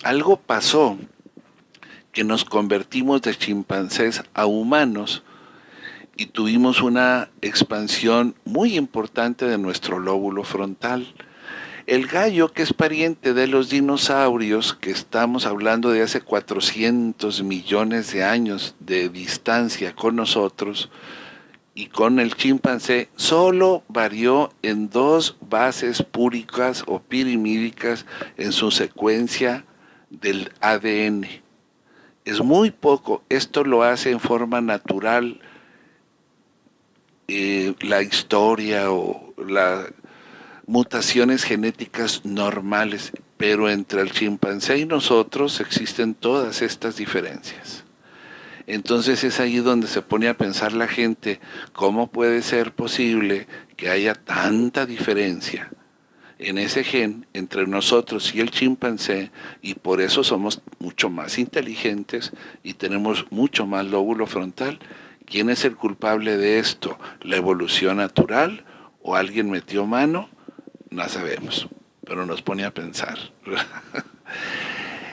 Algo pasó que nos convertimos de chimpancés a humanos y tuvimos una expansión muy importante de nuestro lóbulo frontal. El gallo, que es pariente de los dinosaurios, que estamos hablando de hace 400 millones de años de distancia con nosotros y con el chimpancé, solo varió en 2 bases púricas o pirimídicas en su secuencia del ADN. Es muy poco. Esto lo hace en forma natural la historia o las mutaciones genéticas normales, pero entre el chimpancé y nosotros existen todas estas diferencias. Entonces es ahí donde se pone a pensar la gente, ¿cómo puede ser posible que haya tanta diferencia en ese gen entre nosotros y el chimpancé? Y por eso somos mucho más inteligentes y tenemos mucho más lóbulo frontal. ¿Quién es el culpable de esto? ¿La evolución natural o alguien metió mano? No sabemos, pero nos pone a pensar.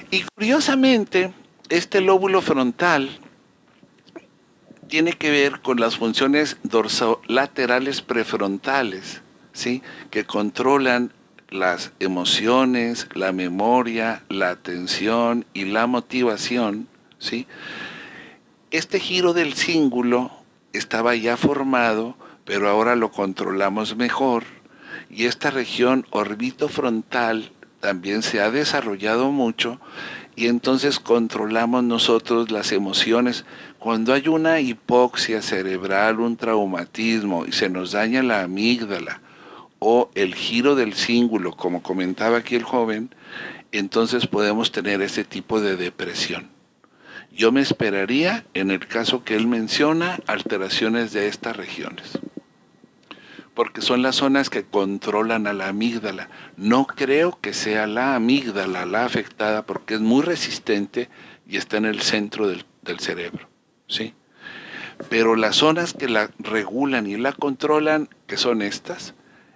Y curiosamente, este lóbulo frontal tiene que ver con las funciones dorsolaterales prefrontales, ¿sí?, que controlan las emociones, la memoria, la atención y la motivación, ¿sí? Este giro del cíngulo estaba ya formado, pero ahora lo controlamos mejor, y esta región orbitofrontal también se ha desarrollado mucho, y entonces controlamos nosotros las emociones. Cuando hay una hipoxia cerebral, un traumatismo, y se nos daña la amígdala, o el giro del cíngulo, como comentaba aquí el joven, entonces podemos tener ese tipo de depresión. Yo me esperaría, en el caso que él menciona, alteraciones de estas regiones, porque son las zonas que controlan a la amígdala. No creo que sea la amígdala la afectada, porque es muy resistente y está en el centro del cerebro, ¿sí? Pero las zonas que la regulan y la controlan, que son estas,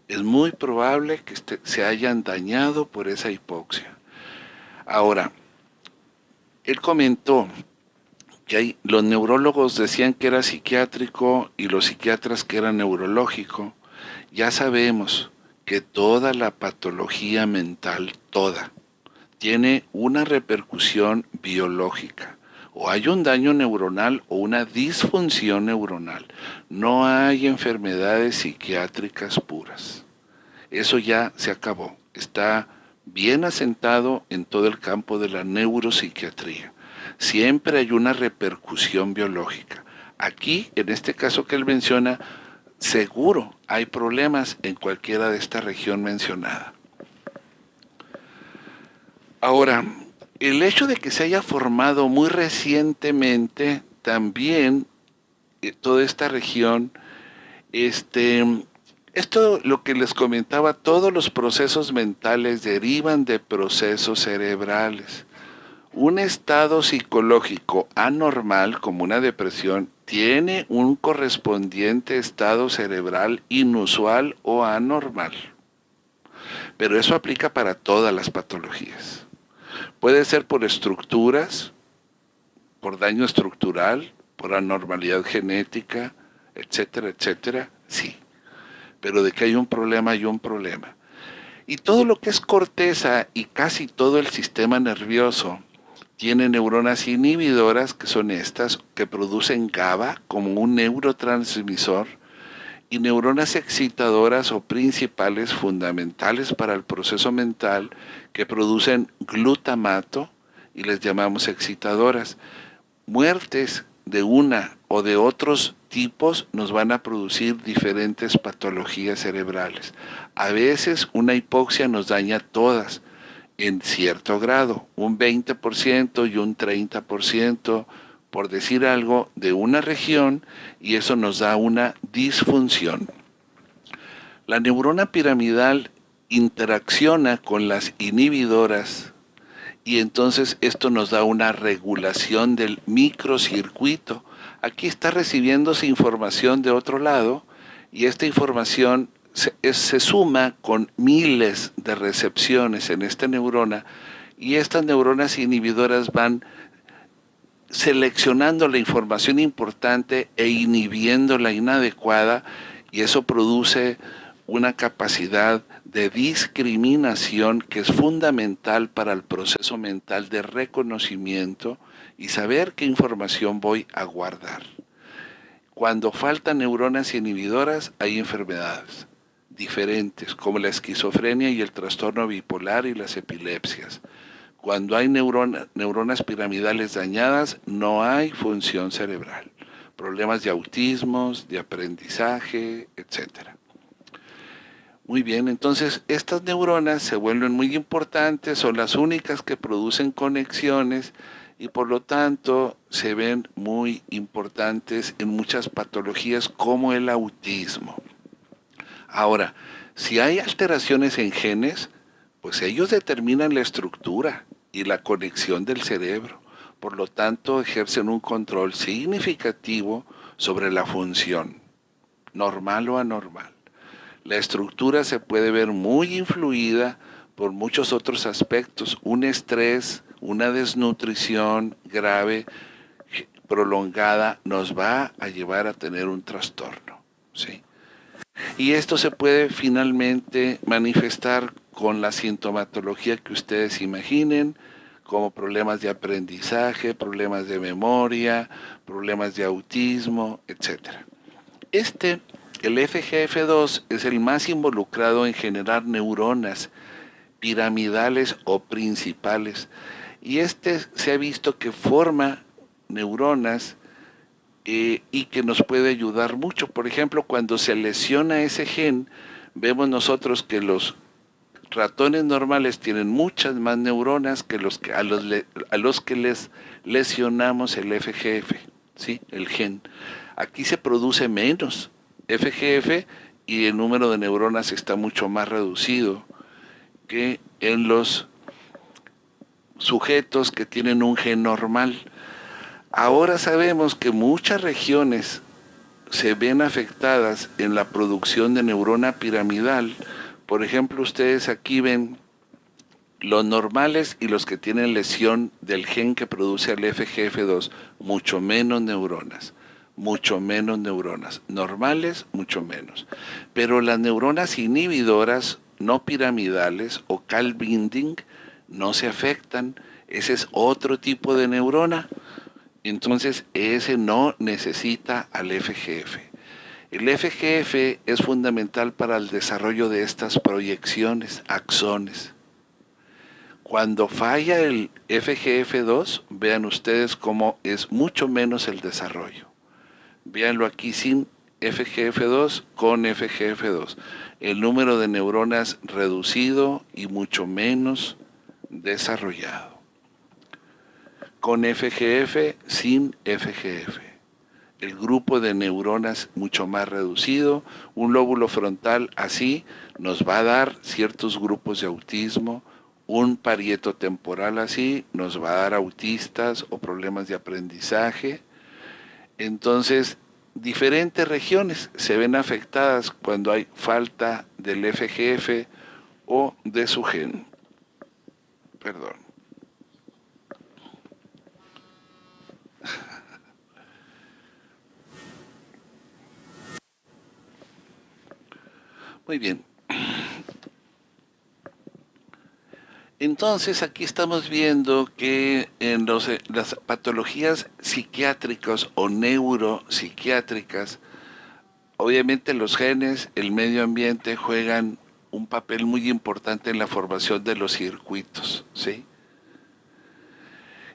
es muy probable que se hayan dañado por esa hipoxia. Ahora, él comentó que los neurólogos decían que era psiquiátrico y los psiquiatras que era neurológico. Ya sabemos que toda la patología mental, toda, tiene una repercusión biológica. O hay un daño neuronal o una disfunción neuronal. No hay enfermedades psiquiátricas puras. Eso ya se acabó. Está bien asentado en todo el campo de la neuropsiquiatría. Siempre hay una repercusión biológica. Aquí, en este caso que él menciona, seguro hay problemas en cualquiera de esta región mencionada. Ahora, el hecho de que se haya formado muy recientemente también toda esta región, esto lo que les comentaba, todos los procesos mentales derivan de procesos cerebrales. Un estado psicológico anormal, como una depresión, tiene un correspondiente estado cerebral inusual o anormal. Pero eso aplica para todas las patologías. Puede ser por estructuras, por daño estructural, por anormalidad genética, etcétera, etcétera, sí. Pero de que hay un problema, hay un problema. Y todo lo que es corteza y casi todo el sistema nervioso tiene neuronas inhibidoras, que son estas, que producen GABA como un neurotransmisor, y neuronas excitadoras o principales fundamentales para el proceso mental, que producen glutamato y les llamamos excitadoras. Muertes de una o de otros tipos nos van a producir diferentes patologías cerebrales. A veces una hipoxia nos daña todas, en cierto grado, un 20% y un 30%, por decir algo, de una región, y eso nos da una disfunción. La neurona piramidal interacciona con las inhibidoras y entonces esto nos da una regulación del microcircuito. Aquí está recibiéndose información de otro lado y esta información se suma con miles de recepciones en esta neurona y estas neuronas inhibidoras van seleccionando la información importante e inhibiendo la inadecuada, y eso produce una capacidad de discriminación que es fundamental para el proceso mental de reconocimiento y saber qué información voy a guardar. Cuando faltan neuronas inhibidoras hay enfermedades diferentes, como la esquizofrenia y el trastorno bipolar y las epilepsias. Cuando hay neuronas piramidales dañadas, no hay función cerebral. Problemas de autismos, de aprendizaje, etc. Muy bien, entonces estas neuronas se vuelven muy importantes, son las únicas que producen conexiones y por lo tanto se ven muy importantes en muchas patologías como el autismo. Ahora, si hay alteraciones en genes, pues ellos determinan la estructura y la conexión del cerebro. Por lo tanto, ejercen un control significativo sobre la función, normal o anormal. La estructura se puede ver muy influida por muchos otros aspectos. Un estrés, una desnutrición grave, prolongada, nos va a llevar a tener un trastorno, ¿sí? Y esto se puede finalmente manifestar con la sintomatología que ustedes imaginen, como problemas de aprendizaje, problemas de memoria, problemas de autismo, etc. El FGF2 es el más involucrado en generar neuronas piramidales o principales, y se ha visto que forma neuronas y que nos puede ayudar mucho. Por ejemplo, cuando se lesiona ese gen, vemos nosotros que los ratones normales tienen muchas más neuronas que a los que les lesionamos el FGF, ¿sí? El gen. Aquí se produce menos FGF y el número de neuronas está mucho más reducido que en los sujetos que tienen un gen normal. Ahora sabemos que muchas regiones se ven afectadas en la producción de neurona piramidal. Por ejemplo, ustedes aquí ven los normales y los que tienen lesión del gen que produce el FGF2, mucho menos neuronas. Normales, mucho menos. Pero las neuronas inhibidoras no piramidales o Cal-binding no se afectan. Ese es otro tipo de neurona. Entonces, ese no necesita al FGF. El FGF es fundamental para el desarrollo de estas proyecciones, axones. Cuando falla el FGF2, vean ustedes cómo es mucho menos el desarrollo. Véanlo aquí sin FGF2, con FGF2. El número de neuronas reducido y mucho menos desarrollado. Con FGF, sin FGF. El grupo de neuronas mucho más reducido, un lóbulo frontal así nos va a dar ciertos grupos de autismo, un parieto temporal así nos va a dar autistas o problemas de aprendizaje. Entonces, diferentes regiones se ven afectadas cuando hay falta del FGF o de su gen. Perdón. Muy bien. Entonces aquí estamos viendo que en las patologías psiquiátricas o neuropsiquiátricas, obviamente los genes, el medio ambiente juegan un papel muy importante en la formación de los circuitos, ¿sí?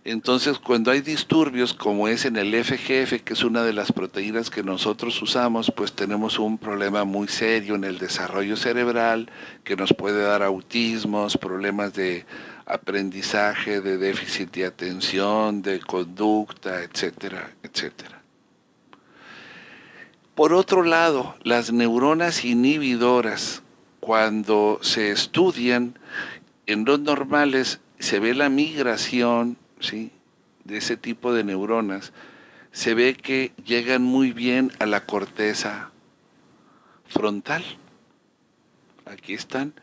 Entonces, cuando hay disturbios, como es en el FGF, que es una de las proteínas que nosotros usamos, pues tenemos un problema muy serio en el desarrollo cerebral, que nos puede dar autismos, problemas de aprendizaje, de déficit de atención, de conducta, etcétera, etcétera. Por otro lado, las neuronas inhibidoras, cuando se estudian en los normales, se ve la migración, ¿sí?, de ese tipo de neuronas. Se ve que llegan muy bien a la corteza frontal. Aquí están.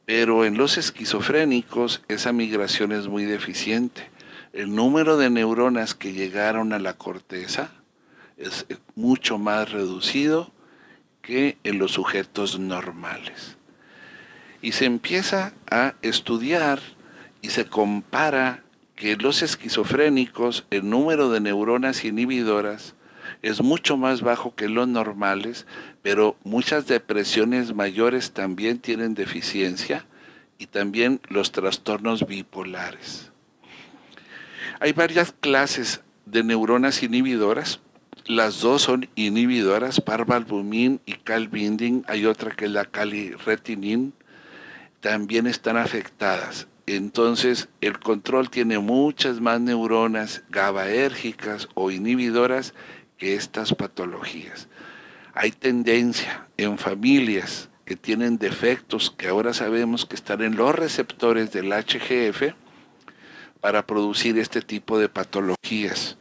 Pero en los esquizofrénicos esa migración es muy deficiente. El número de neuronas que llegaron a la corteza es mucho más reducido que en los sujetos normales. Y se empieza a estudiar y se compara que en los esquizofrénicos el número de neuronas inhibidoras es mucho más bajo que los normales, pero muchas depresiones mayores también tienen deficiencia y también los trastornos bipolares. Hay varias clases de neuronas inhibidoras. Las dos son inhibidoras, parvalbumin y calbindin. Hay otra que es la calirretinin. También están afectadas. Entonces, el control tiene muchas más neuronas GABAérgicas o inhibidoras que estas patologías. Hay tendencia en familias que tienen defectos que ahora sabemos que están en los receptores del HGF para producir este tipo de patologías.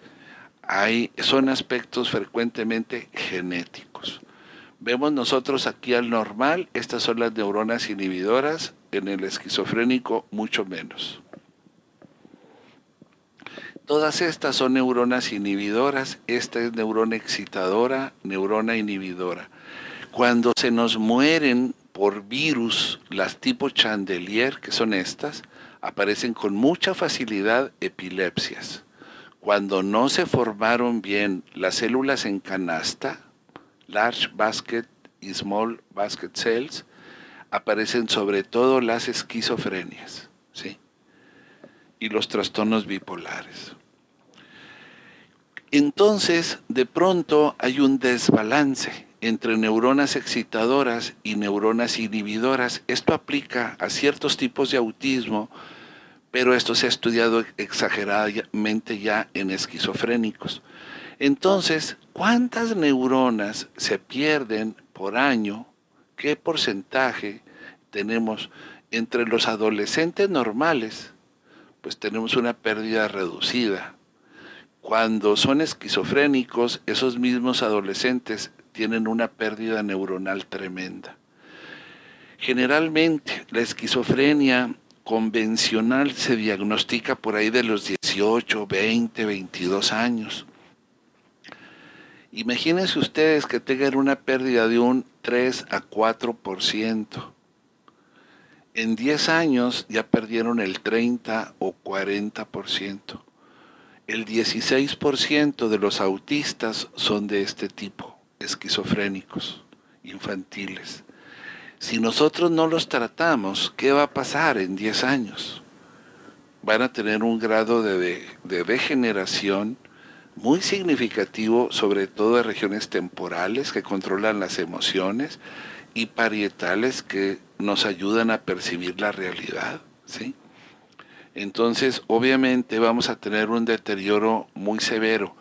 Son aspectos frecuentemente genéticos. Vemos nosotros aquí al normal, estas son las neuronas inhibidoras, en el esquizofrénico mucho menos. Todas estas son neuronas inhibidoras, esta es neurona excitadora, neurona inhibidora. Cuando se nos mueren por virus, las tipo Chandelier, que son estas, aparecen con mucha facilidad epilepsias. Cuando no se formaron bien las células en canasta, large basket y small basket cells, aparecen sobre todo las esquizofrenias, ¿sí?, y los trastornos bipolares. Entonces, de pronto hay un desbalance entre neuronas excitadoras y neuronas inhibidoras. Esto aplica a ciertos tipos de autismo, pero esto se ha estudiado exageradamente ya en esquizofrénicos. Entonces, ¿cuántas neuronas se pierden por año? ¿Qué porcentaje tenemos entre los adolescentes normales? Pues tenemos una pérdida reducida. Cuando son esquizofrénicos, esos mismos adolescentes tienen una pérdida neuronal tremenda. Generalmente, la esquizofrenia convencional se diagnostica por ahí de los 18, 20, 22 años. Imagínense ustedes que tengan una pérdida de un 3 a 4%. En 10 años ya perdieron el 30 o 40%. El 16% de los autistas son de este tipo, esquizofrénicos, infantiles. Si nosotros no los tratamos, ¿qué va a pasar en 10 años? Van a tener un grado de degeneración muy significativo, sobre todo de regiones temporales que controlan las emociones y parietales que nos ayudan a percibir la realidad, ¿sí? Entonces, obviamente vamos a tener un deterioro muy severo.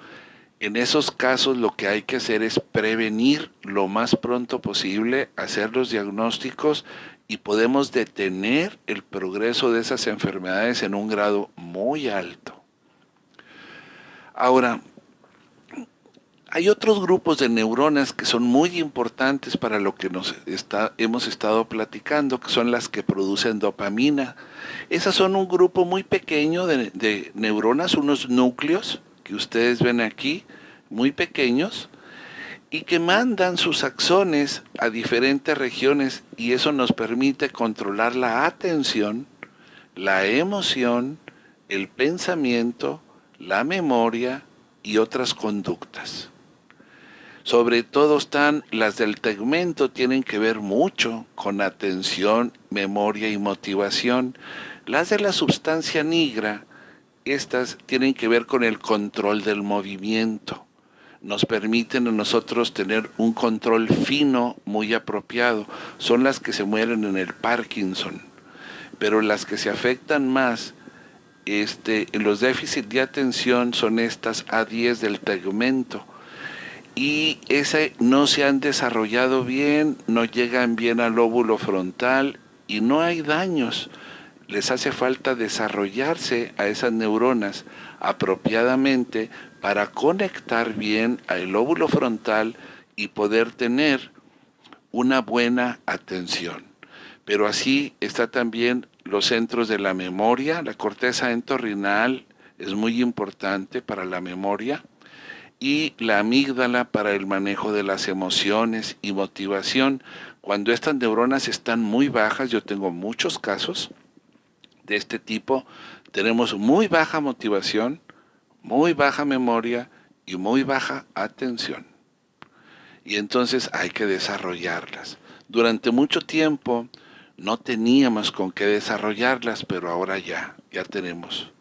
En esos casos lo que hay que hacer es prevenir lo más pronto posible, hacer los diagnósticos y podemos detener el progreso de esas enfermedades en un grado muy alto. Ahora, hay otros grupos de neuronas que son muy importantes para lo que hemos estado platicando, que son las que producen dopamina. Esas son un grupo muy pequeño de neuronas, unos núcleos que ustedes ven aquí, muy pequeños, y que mandan sus axones a diferentes regiones, y eso nos permite controlar la atención, la emoción, el pensamiento, la memoria y otras conductas. Sobre todo están las del tegmento, tienen que ver mucho con atención, memoria y motivación. Las de la sustancia nigra, estas tienen que ver con el control del movimiento. Nos permiten a nosotros tener un control fino muy apropiado. Son las que se mueren en el Parkinson, pero las que se afectan más en los déficits de atención son estas A10 del tegumento, y ese no se han desarrollado bien, no llegan bien al lóbulo frontal y no hay daños. Les hace falta desarrollarse a esas neuronas apropiadamente para conectar bien al lóbulo frontal y poder tener una buena atención. Pero así está también los centros de la memoria. La corteza entorrinal es muy importante para la memoria, y la amígdala para el manejo de las emociones y motivación. Cuando estas neuronas están muy bajas, yo tengo muchos casos de este tipo, tenemos muy baja motivación, muy baja memoria y muy baja atención. Y entonces hay que desarrollarlas. Durante mucho tiempo no teníamos con qué desarrollarlas, pero ahora ya tenemos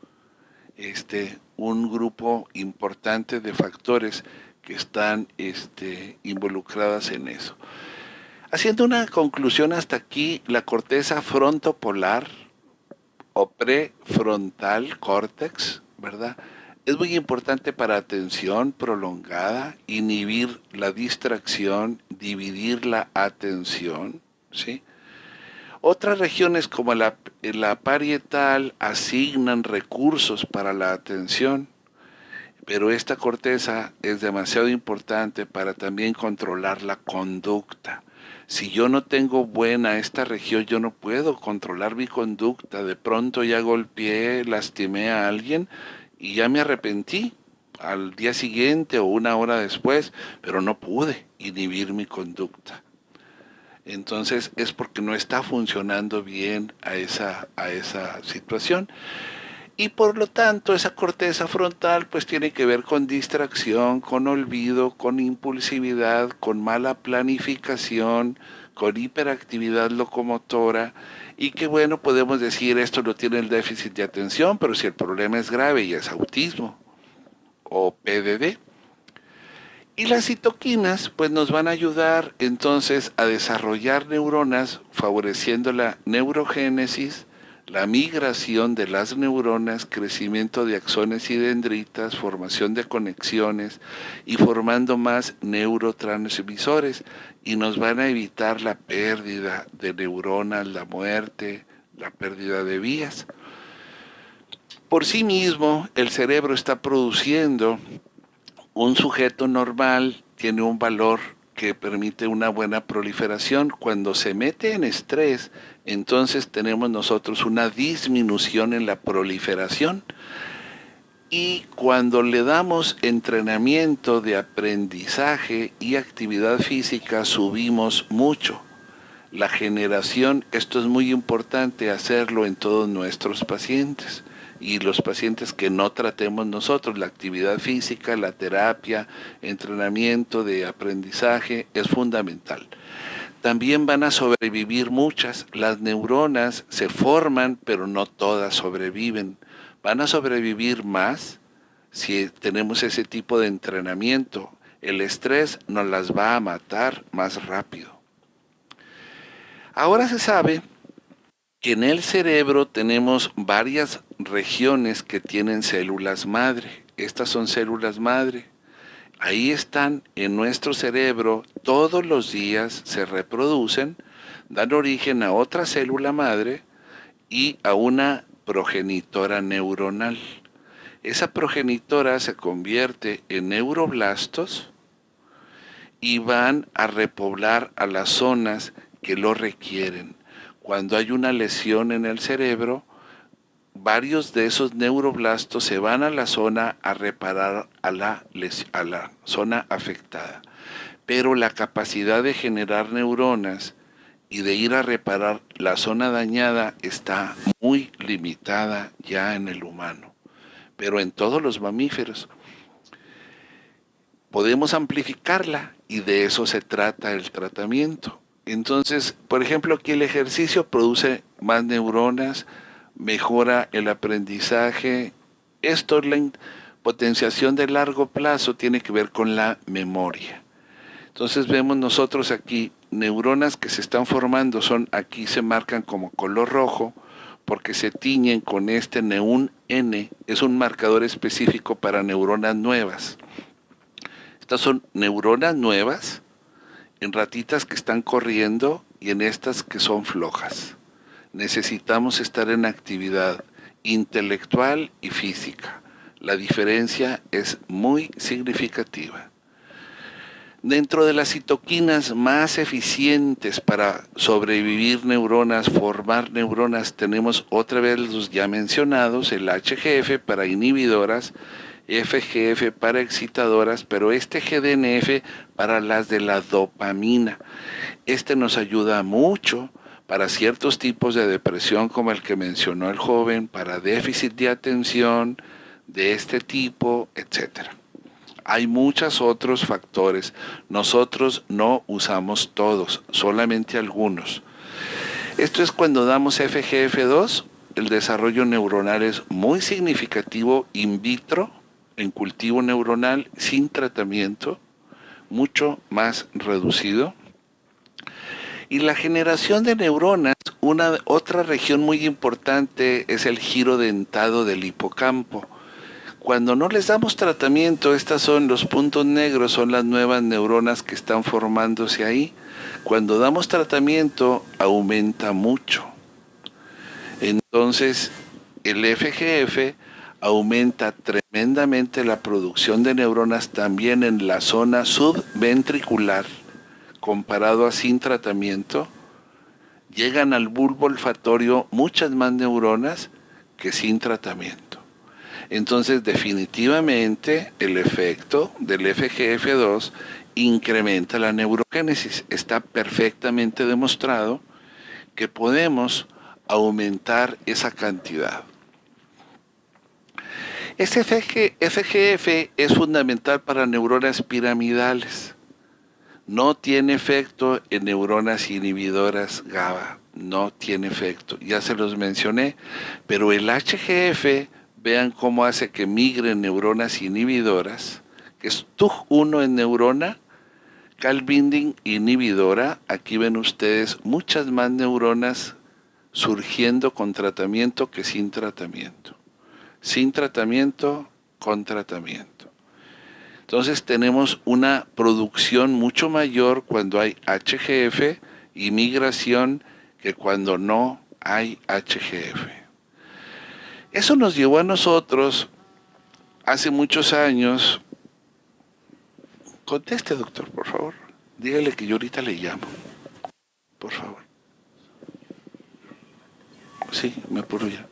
un grupo importante de factores que están involucradas en eso. Haciendo una conclusión hasta aquí, la corteza frontopolar o prefrontal córtex, ¿verdad? Es muy importante para atención prolongada, inhibir la distracción, dividir la atención, ¿sí? Otras regiones como la parietal asignan recursos para la atención, pero esta corteza es demasiado importante para también controlar la conducta. Si yo no tengo buena esta región, yo no puedo controlar mi conducta. De pronto ya golpeé, lastimé a alguien y ya me arrepentí al día siguiente o una hora después, pero no pude inhibir mi conducta. Entonces es porque no está funcionando bien a esa situación. Y por lo tanto esa corteza frontal pues tiene que ver con distracción, con olvido, con impulsividad, con mala planificación, con hiperactividad locomotora, y que bueno, podemos decir esto lo tiene el déficit de atención, pero si el problema es grave y es autismo o PDD. Y las citoquinas pues nos van a ayudar entonces a desarrollar neuronas, favoreciendo la neurogénesis, la migración de las neuronas, crecimiento de axones y dendritas, formación de conexiones y formando más neurotransmisores, y nos van a evitar la pérdida de neuronas, la muerte, la pérdida de vías. Por sí mismo, el cerebro está produciendo. Un sujeto normal tiene un valor que permite una buena proliferación. Cuando se mete en estrés, entonces tenemos nosotros una disminución en la proliferación. Y cuando le damos entrenamiento de aprendizaje y actividad física, subimos mucho la generación. Esto es muy importante hacerlo en todos nuestros pacientes. Y los pacientes que no tratemos nosotros, la actividad física, la terapia, entrenamiento de aprendizaje es fundamental. También van a sobrevivir muchas. Las neuronas se forman, pero no todas sobreviven. Van a sobrevivir más si tenemos ese tipo de entrenamiento. El estrés nos las va a matar más rápido. Ahora se sabe que en el cerebro tenemos varias regiones que tienen células madre. Estas son células madre. Ahí están en nuestro cerebro, todos los días se reproducen, dan origen a otra célula madre y a una progenitora neuronal. Esa progenitora se convierte en neuroblastos y van a repoblar a las zonas que lo requieren. Cuando hay una lesión en el cerebro, varios de esos neuroblastos se van a la zona a reparar a la zona afectada. Pero la capacidad de generar neuronas y de ir a reparar la zona dañada está muy limitada ya en el humano, pero en todos los mamíferos. Podemos amplificarla y de eso se trata el tratamiento. Entonces, por ejemplo, aquí el ejercicio produce más neuronas, mejora el aprendizaje, Esto, la potenciación de largo plazo, tiene que ver con la memoria. Entonces vemos nosotros aquí neuronas que se están formando, aquí se marcan como color rojo, porque se tiñen con este Neun N, es un marcador específico para neuronas nuevas. Estas son neuronas nuevas en ratitas que están corriendo y en estas que son flojas. Necesitamos estar en actividad intelectual y física. La diferencia es muy significativa. Dentro de las citoquinas más eficientes para sobrevivir neuronas, formar neuronas, tenemos otra vez los ya mencionados, el HGF para inhibidoras, FGF para excitadoras, pero este GDNF para las de la dopamina. Este nos ayuda mucho para ciertos tipos de depresión como el que mencionó el joven, para déficit de atención de este tipo, etcétera. Hay muchos otros factores. Nosotros no usamos todos, solamente algunos. Esto es cuando damos FGF2, el desarrollo neuronal es muy significativo in vitro, en cultivo neuronal, sin tratamiento, mucho más reducido. Y la generación de neuronas, otra región muy importante es el giro dentado del hipocampo. Cuando no les damos tratamiento, estos son los puntos negros, son las nuevas neuronas que están formándose ahí. Cuando damos tratamiento, aumenta mucho. Entonces, el FGF aumenta tremendamente la producción de neuronas también en la zona subventricular, comparado a sin tratamiento. Llegan al bulbo olfatorio muchas más neuronas que sin tratamiento. Entonces, definitivamente, el efecto del FGF2 incrementa la neurogénesis. Está perfectamente demostrado que podemos aumentar esa cantidad. Este FGF es fundamental para neuronas piramidales. No tiene efecto en neuronas inhibidoras GABA. No tiene efecto. Ya se los mencioné. Pero el HGF, vean cómo hace que migren neuronas inhibidoras, que es TUG1 en neurona, calbinding inhibidora. Aquí ven ustedes muchas más neuronas surgiendo con tratamiento que sin tratamiento. Sin tratamiento, con tratamiento. Entonces tenemos una producción mucho mayor cuando hay HGF y migración que cuando no hay HGF. Eso nos llevó a nosotros, hace muchos años. Conteste, doctor, por favor. Dígale que yo ahorita le llamo. Por favor. Sí, me apuro ya.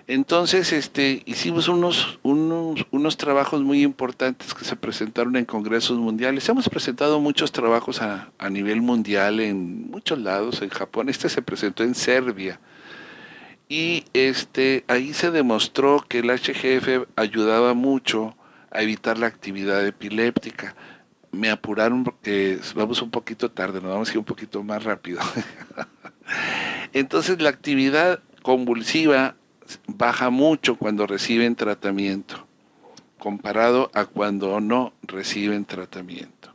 Entonces, hicimos unos trabajos muy importantes que se presentaron en congresos mundiales. Hemos presentado muchos trabajos a nivel mundial en muchos lados, en Japón. Se presentó en Serbia. Y ahí se demostró que el HGF ayudaba mucho a evitar la actividad epiléptica. Me apuraron porque vamos un poquito tarde, nos vamos a ir un poquito más rápido. Entonces la actividad convulsiva baja mucho cuando reciben tratamiento, comparado a cuando no reciben tratamiento.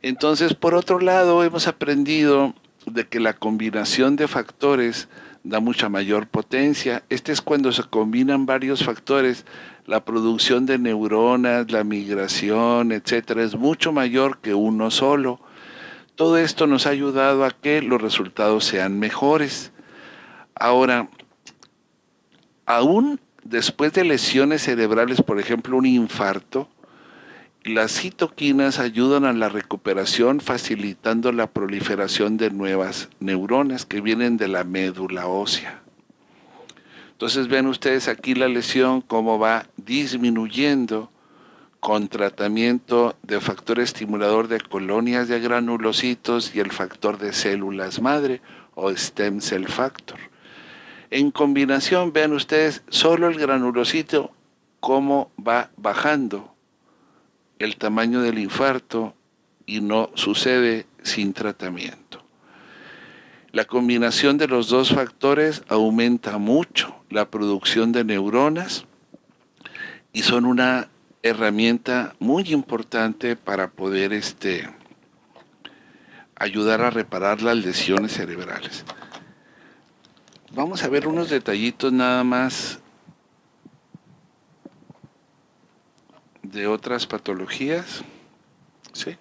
Entonces, por otro lado, hemos aprendido de que la combinación de factores da mucha mayor potencia. Es cuando se combinan varios factores, la producción de neuronas, la migración, etcétera, es mucho mayor que uno solo. Todo esto nos ha ayudado a que los resultados sean mejores. Ahora, aún después de lesiones cerebrales, por ejemplo, un infarto, las citoquinas ayudan a la recuperación facilitando la proliferación de nuevas neuronas que vienen de la médula ósea. Entonces ven ustedes aquí la lesión cómo va disminuyendo con tratamiento de factor estimulador de colonias de granulocitos y el factor de células madre o stem cell factor. En combinación, vean ustedes solo el granulocito cómo va bajando el tamaño del infarto y no sucede sin tratamiento. La combinación de los dos factores aumenta mucho la producción de neuronas y son una herramienta muy importante para poder ayudar a reparar las lesiones cerebrales. Vamos a ver unos detallitos nada más de otras patologías. Sí.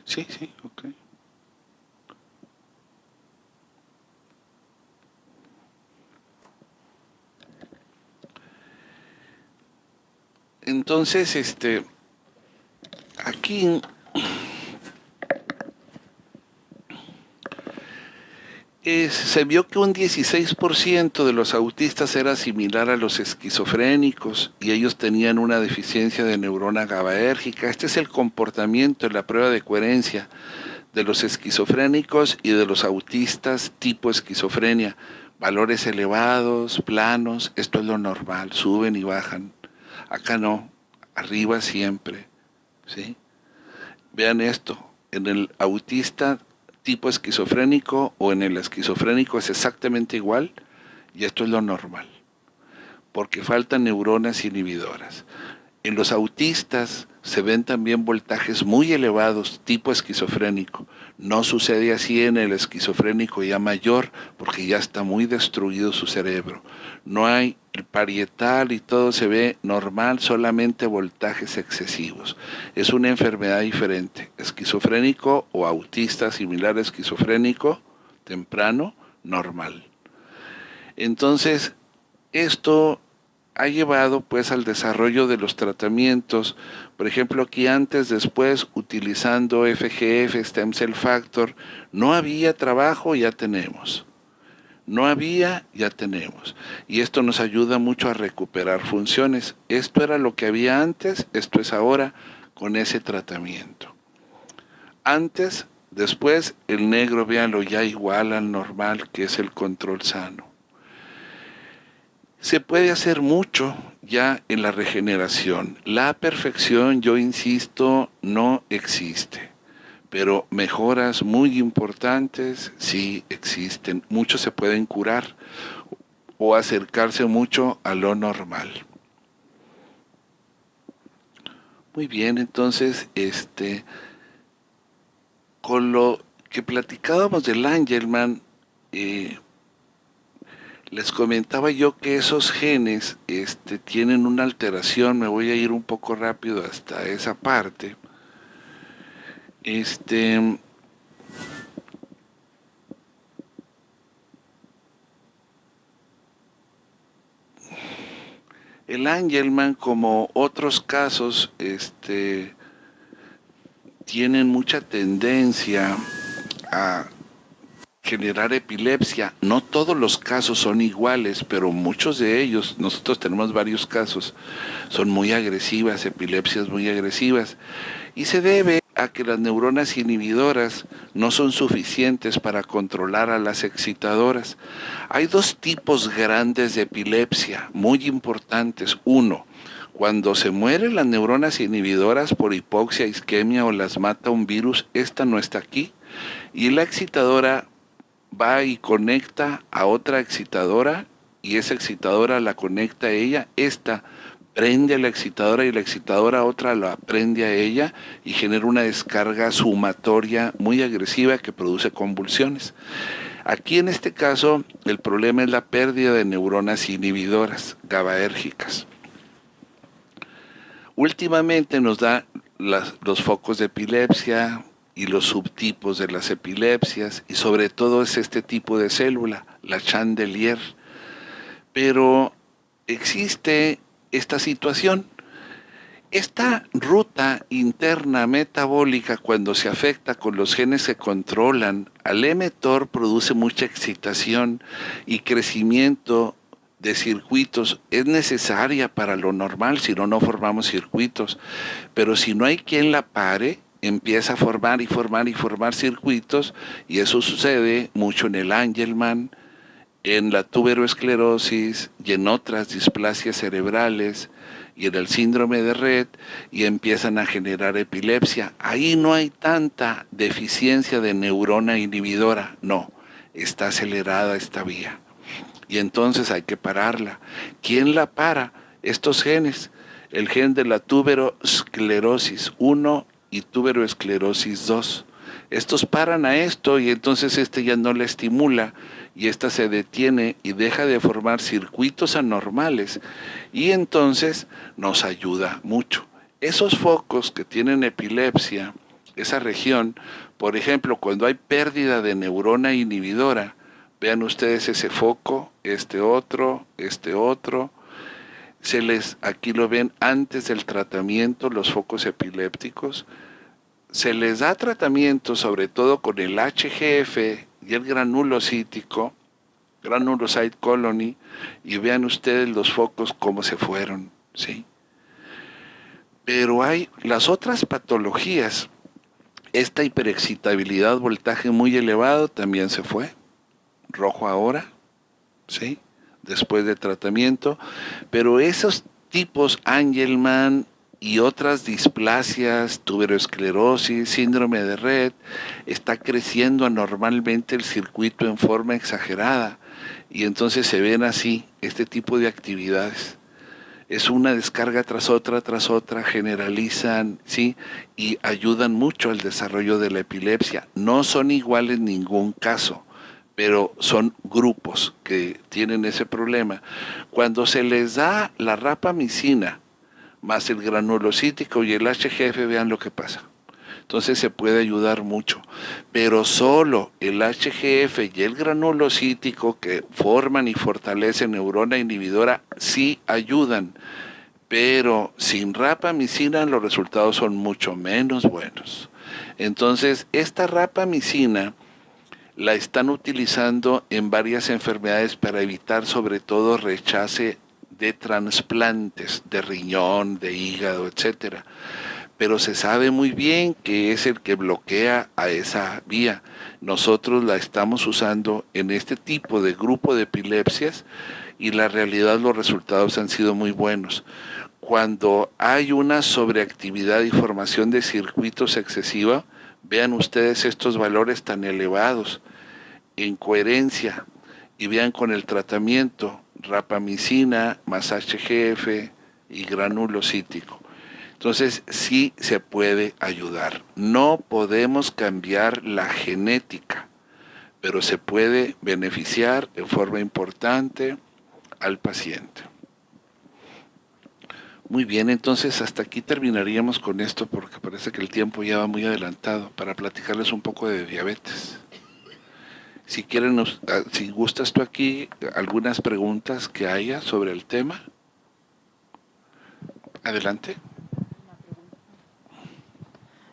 Sí, ok. Entonces, aquí se vio que un 16% de los autistas era similar a los esquizofrénicos y ellos tenían una deficiencia de neurona GABAérgica. Este es el comportamiento en la prueba de coherencia de los esquizofrénicos y de los autistas tipo esquizofrenia. Valores elevados, planos, esto es lo normal, suben y bajan. Acá no, arriba siempre, ¿sí? Vean esto, en el autista tipo esquizofrénico o en el esquizofrénico es exactamente igual y esto es lo normal, porque faltan neuronas inhibidoras. En los autistas se ven también voltajes muy elevados tipo esquizofrénico. No sucede así en el esquizofrénico ya mayor porque ya está muy destruido su cerebro. No hay el parietal y todo se ve normal, solamente voltajes excesivos. Es una enfermedad diferente. Esquizofrénico o autista similar a esquizofrénico, temprano, normal. Entonces, esto ha llevado pues al desarrollo de los tratamientos, por ejemplo aquí antes, después, utilizando FGF, Stem Cell Factor, no había trabajo, ya tenemos. No había, ya tenemos. Y esto nos ayuda mucho a recuperar funciones. Esto era lo que había antes, esto es ahora con ese tratamiento. Antes, después, el negro, véanlo, ya igual al normal, que es el control sano. Se puede hacer mucho ya en la regeneración. La perfección, yo insisto, no existe, pero mejoras muy importantes sí existen. Muchos se pueden curar o acercarse mucho a lo normal. Muy bien, entonces, con lo que platicábamos del Angelman, les comentaba yo que esos genes tienen una alteración, me voy a ir un poco rápido hasta esa parte. El Angelman, como otros casos, tienen mucha tendencia a generar epilepsia. No todos los casos son iguales, pero muchos de ellos, nosotros tenemos varios casos, son muy agresivas, epilepsias muy agresivas, y se debe a que las neuronas inhibidoras no son suficientes para controlar a las excitadoras. Hay dos tipos grandes de epilepsia, muy importantes. Uno, cuando se mueren las neuronas inhibidoras por hipoxia, isquemia o las mata un virus, esta no está aquí, y la excitadora va y conecta a otra excitadora y esa excitadora la conecta a ella, esta prende a la excitadora y la excitadora otra la prende a ella y genera una descarga sumatoria muy agresiva que produce convulsiones. Aquí en este caso el problema es la pérdida de neuronas inhibidoras GABAérgicas. Últimamente nos da los focos de epilepsia y los subtipos de las epilepsias, y sobre todo es este tipo de célula, la Chandelier. Pero existe esta situación. Esta ruta interna metabólica, cuando se afecta con los genes que controlan al mTOR, produce mucha excitación y crecimiento de circuitos. Es necesaria para lo normal, si no, no formamos circuitos. Pero si no hay quien la pare, empieza a formar y formar y formar circuitos, y eso sucede mucho en el Angelman, en la tuberoesclerosis y en otras displasias cerebrales y en el síndrome de Rett, y empiezan a generar epilepsia. Ahí no hay tanta deficiencia de neurona inhibidora, no, está acelerada esta vía. y entonces hay que pararla. ¿Quién la para? Estos genes, el gen de la tuberoesclerosis 1 y tuberoesclerosis 2. Estos paran a esto y entonces ya no la estimula y esta se detiene y deja de formar circuitos anormales y entonces nos ayuda mucho. Esos focos que tienen epilepsia, esa región, por ejemplo, cuando hay pérdida de neurona inhibidora, vean ustedes ese foco, este otro, aquí lo ven antes del tratamiento, los focos epilépticos, se les da tratamiento sobre todo con el HGF y el granulocítico, granulocyte colony, y vean ustedes los focos cómo se fueron, ¿sí? Pero hay las otras patologías, esta hiperexcitabilidad, voltaje muy elevado también se fue, rojo ahora, ¿sí? Después de tratamiento, pero esos tipos Angelman y otras displasias, tuberoesclerosis, síndrome de Rett, está creciendo anormalmente el circuito en forma exagerada y entonces se ven así este tipo de actividades. Es una descarga tras otra, generalizan, ¿sí? Y ayudan mucho al desarrollo de la epilepsia. No son iguales en ningún caso, pero son grupos que tienen ese problema. Cuando se les da la rapamicina, más el granulocítico y el HGF, vean lo que pasa. Entonces se puede ayudar mucho, pero solo el HGF y el granulocítico que forman y fortalecen neurona inhibidora sí ayudan, pero sin rapamicina los resultados son mucho menos buenos. Entonces esta rapamicina la están utilizando en varias enfermedades para evitar sobre todo rechace de trasplantes de riñón, de hígado, etcétera. Pero se sabe muy bien que es el que bloquea a esa vía. Nosotros la estamos usando en este tipo de grupo de epilepsias y la realidad los resultados han sido muy buenos. Cuando hay una sobreactividad y formación de circuitos excesiva, vean ustedes estos valores tan elevados en coherencia y vean con el tratamiento rapamicina más HGF y granulocítico. Entonces sí se puede ayudar. No podemos cambiar la genética, pero se puede beneficiar de forma importante al paciente. Muy bien, entonces hasta aquí terminaríamos con esto porque parece que el tiempo ya va muy adelantado para platicarles un poco de diabetes. Si quieren, si gustas tú aquí, algunas preguntas que haya sobre el tema. Adelante.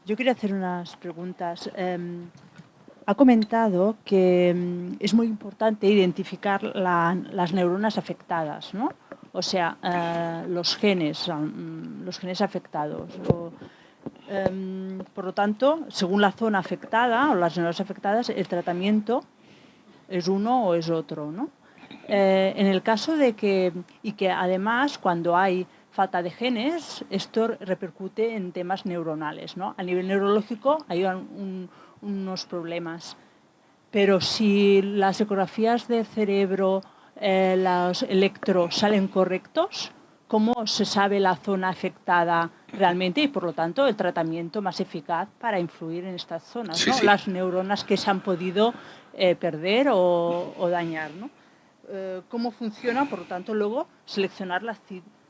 Yo quería hacer unas preguntas. Ha comentado que es muy importante identificar las neuronas afectadas, ¿no? O sea, los genes afectados. Por lo tanto, según la zona afectada o las neuronas afectadas, el tratamiento es uno o es otro, ¿no? En el caso de que además cuando hay falta de genes, esto repercute en temas neuronales, ¿no? A nivel neurológico hay unos problemas, pero si las ecografías del cerebro, los electros salen correctos, ¿cómo se sabe la zona afectada realmente y por lo tanto el tratamiento más eficaz para influir en estas zonas, sí, ¿no? sí. Las neuronas que se han podido perder o dañar, ¿no? ¿Cómo funciona? Por lo tanto, luego seleccionar las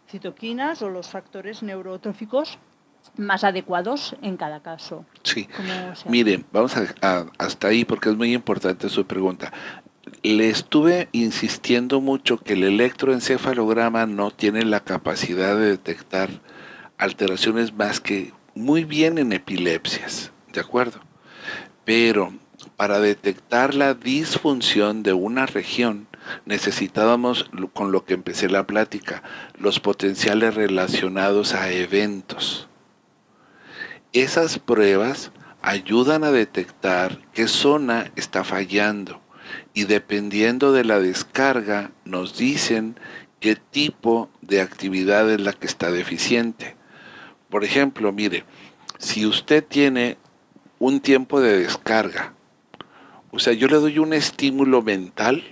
citoquinas o los factores neurotróficos más adecuados en cada caso. Sí, miren, vamos hasta ahí porque es muy importante su pregunta. Le estuve insistiendo mucho que el electroencefalograma no tiene la capacidad de detectar alteraciones más que muy bien en epilepsias, ¿de acuerdo? Pero para detectar la disfunción de una región necesitábamos, con lo que empecé la plática, los potenciales relacionados a eventos. Esas pruebas ayudan a detectar qué zona está fallando y dependiendo de la descarga nos dicen qué tipo de actividad es la que está deficiente. Por ejemplo, mire, si usted tiene un tiempo de descarga, o sea, yo le doy un estímulo mental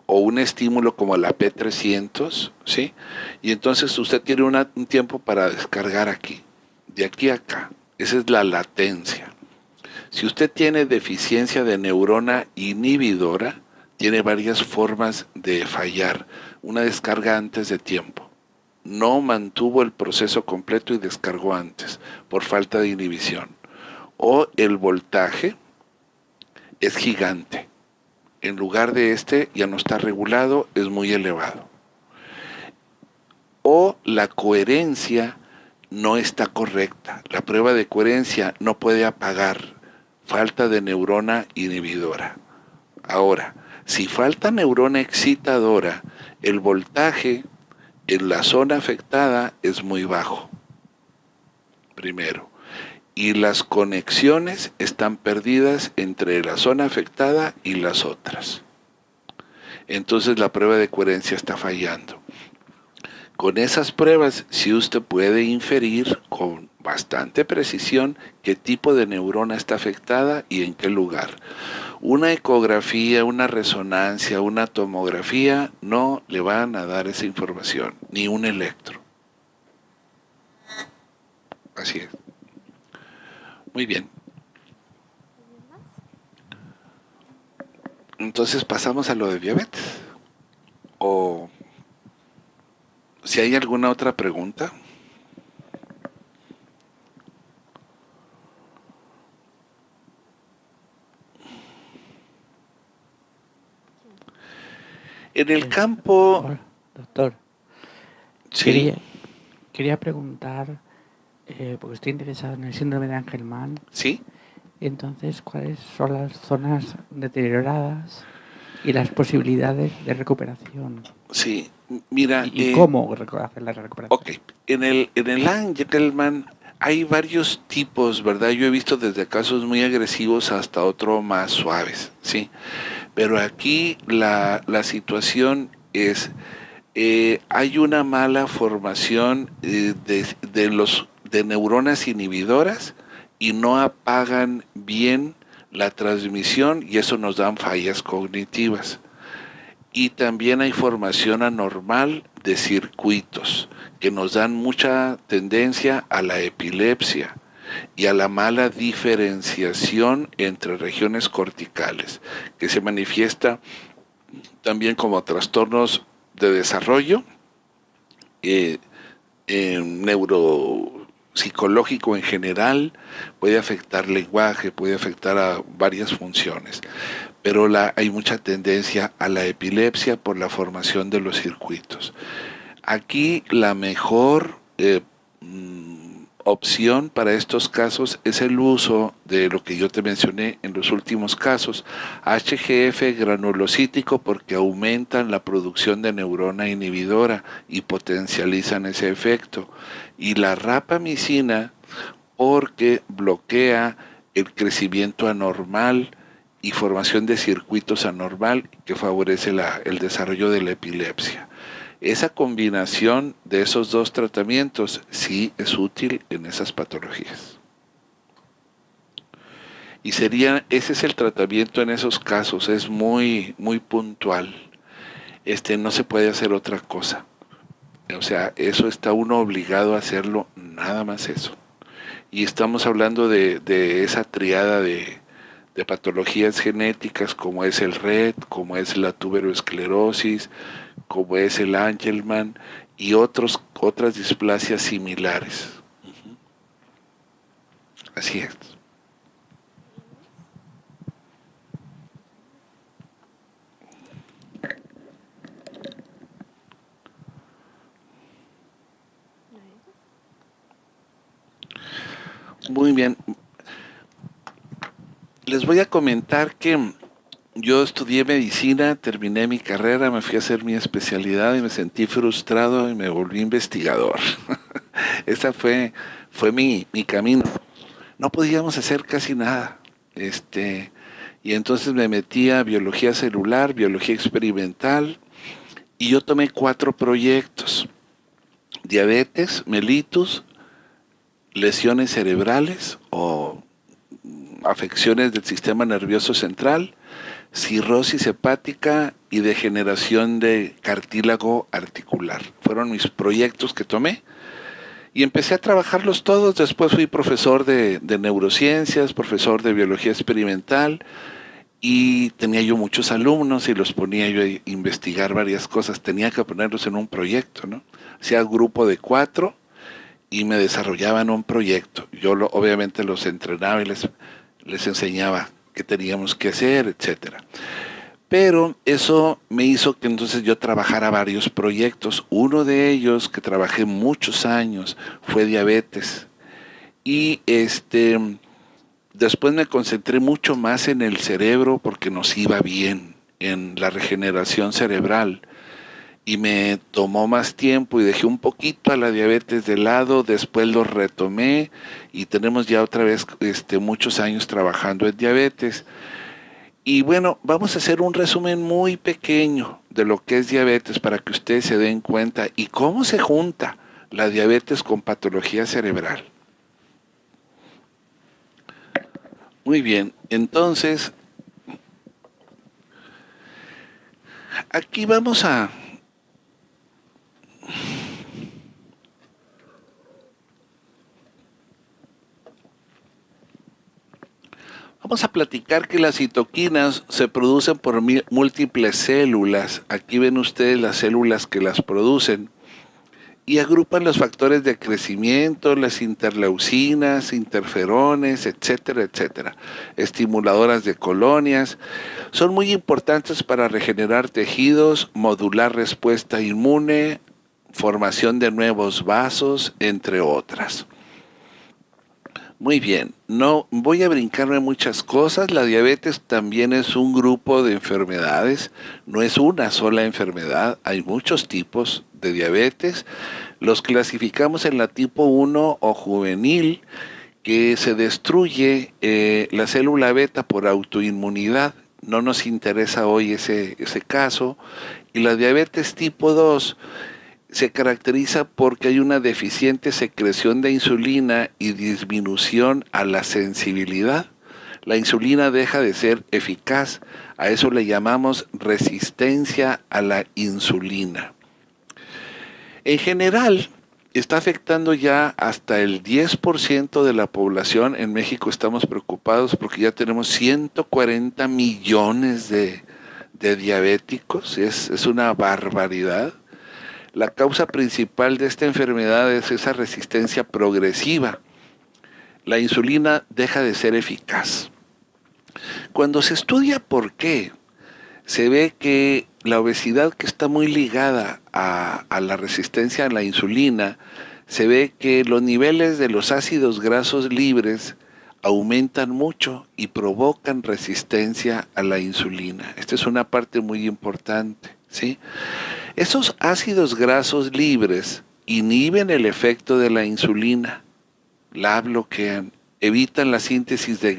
o un estímulo como la P300, ¿sí? Y entonces usted tiene un tiempo para descargar aquí, de aquí a acá. Esa es la latencia. Si usted tiene deficiencia de neurona inhibidora, tiene varias formas de fallar. Una descarga antes de tiempo. No mantuvo el proceso completo y descargó antes, por falta de inhibición. O el voltaje es gigante. En lugar de este, ya no está regulado, es muy elevado. O la coherencia no está correcta. La prueba de coherencia no puede apagar. Falta de neurona inhibidora. Ahora, si falta neurona excitadora, el voltaje en la zona afectada es muy bajo. Primero. Y las conexiones están perdidas entre la zona afectada y las otras. Entonces la prueba de coherencia está fallando. Con esas pruebas, sí usted puede inferir con bastante precisión qué tipo de neurona está afectada y en qué lugar. Una ecografía, una resonancia, una tomografía no le van a dar esa información, ni un electro. Así es. Muy bien. Entonces pasamos a lo de diabetes. O si hay alguna otra pregunta. En el campo... Hola, doctor. Sí. Quería preguntar, porque estoy interesado en el síndrome de Angelman. ¿Sí? Entonces, ¿cuáles son las zonas deterioradas y las posibilidades de recuperación? Sí, mira... ¿Y cómo hacer la recuperación? Ok, en el Angelman hay varios tipos, ¿verdad? Yo he visto desde casos muy agresivos hasta otros más suaves, ¿sí? Pero aquí la situación es, hay una mala formación de neuronas inhibidoras y no apagan bien la transmisión y eso nos dan fallas cognitivas. Y también hay formación anormal de circuitos que nos dan mucha tendencia a la epilepsia y a la mala diferenciación entre regiones corticales, que se manifiesta también como trastornos de desarrollo, neuropsicológico en general, puede afectar lenguaje, puede afectar a varias funciones, pero hay mucha tendencia a la epilepsia por la formación de los circuitos. Aquí la mejor opción para estos casos es el uso de lo que yo te mencioné en los últimos casos, HGF granulocítico, porque aumentan la producción de neurona inhibidora y potencializan ese efecto, y la rapamicina porque bloquea el crecimiento anormal y formación de circuitos anormal que favorece el desarrollo de la epilepsia. Esa combinación de esos dos tratamientos sí es útil en esas patologías. Y ese es el tratamiento en esos casos, es muy, muy puntual. No se puede hacer otra cosa. O sea, eso está uno obligado a hacerlo, nada más eso. Y estamos hablando de esa triada de patologías genéticas como es el RET, como es la tuberoesclerosis, como es el Angelman y otras displasias similares. Así es. Muy bien. Les voy a comentar que yo estudié medicina, terminé mi carrera, me fui a hacer mi especialidad y me sentí frustrado y me volví investigador. Ese fue mi camino. No podíamos hacer casi nada. Y entonces me metí a biología celular, biología experimental, y yo tomé 4 proyectos: diabetes, mellitus, lesiones cerebrales o afecciones del sistema nervioso central, cirrosis hepática y degeneración de cartílago articular. Fueron mis proyectos que tomé y empecé a trabajarlos todos. Después fui profesor de neurociencias, profesor de biología experimental, y tenía yo muchos alumnos y los ponía yo a investigar varias cosas. Tenía que ponerlos en un proyecto, ¿no? Hacía grupo de 4 y me desarrollaban un proyecto. Yo obviamente los entrenaba y les enseñaba qué teníamos que hacer, etcétera. Pero eso me hizo que entonces yo trabajara varios proyectos. Uno de ellos, que trabajé muchos años, fue diabetes. Y después me concentré mucho más en el cerebro porque nos iba bien, en la regeneración cerebral. Y me tomó más tiempo y dejé un poquito a la diabetes de lado, después lo retomé y tenemos ya otra vez muchos años trabajando en diabetes. Y bueno, vamos a hacer un resumen muy pequeño de lo que es diabetes para que ustedes se den cuenta y cómo se junta la diabetes con patología cerebral. Muy bien, entonces, aquí vamos a platicar que las citoquinas se producen por múltiples células. Aquí ven ustedes las células que las producen y agrupan los factores de crecimiento, las interleucinas, interferones, etcétera, etcétera. Estimuladoras de colonias. Son muy importantes para regenerar tejidos, modular respuesta inmune, formación de nuevos vasos, entre otras. Muy bien, no voy a brincarme muchas cosas. La diabetes también es un grupo de enfermedades, no es una sola enfermedad, hay muchos tipos de diabetes. Los clasificamos en la tipo 1 o juvenil, que se destruye la célula beta por autoinmunidad. No nos interesa hoy ese caso. Y la diabetes tipo 2 se caracteriza porque hay una deficiente secreción de insulina y disminución a la sensibilidad. La insulina deja de ser eficaz. A eso le llamamos resistencia a la insulina. En general, está afectando ya hasta el 10% de la población. En México estamos preocupados porque ya tenemos 140 millones de diabéticos. Es una barbaridad. La causa principal de esta enfermedad es esa resistencia progresiva. La insulina deja de ser eficaz. Cuando se estudia por qué, se ve que la obesidad, que está muy ligada a la resistencia a la insulina, se ve que los niveles de los ácidos grasos libres aumentan mucho y provocan resistencia a la insulina. Esta es una parte muy importante, ¿sí? Esos ácidos grasos libres inhiben el efecto de la insulina, la bloquean, evitan la síntesis de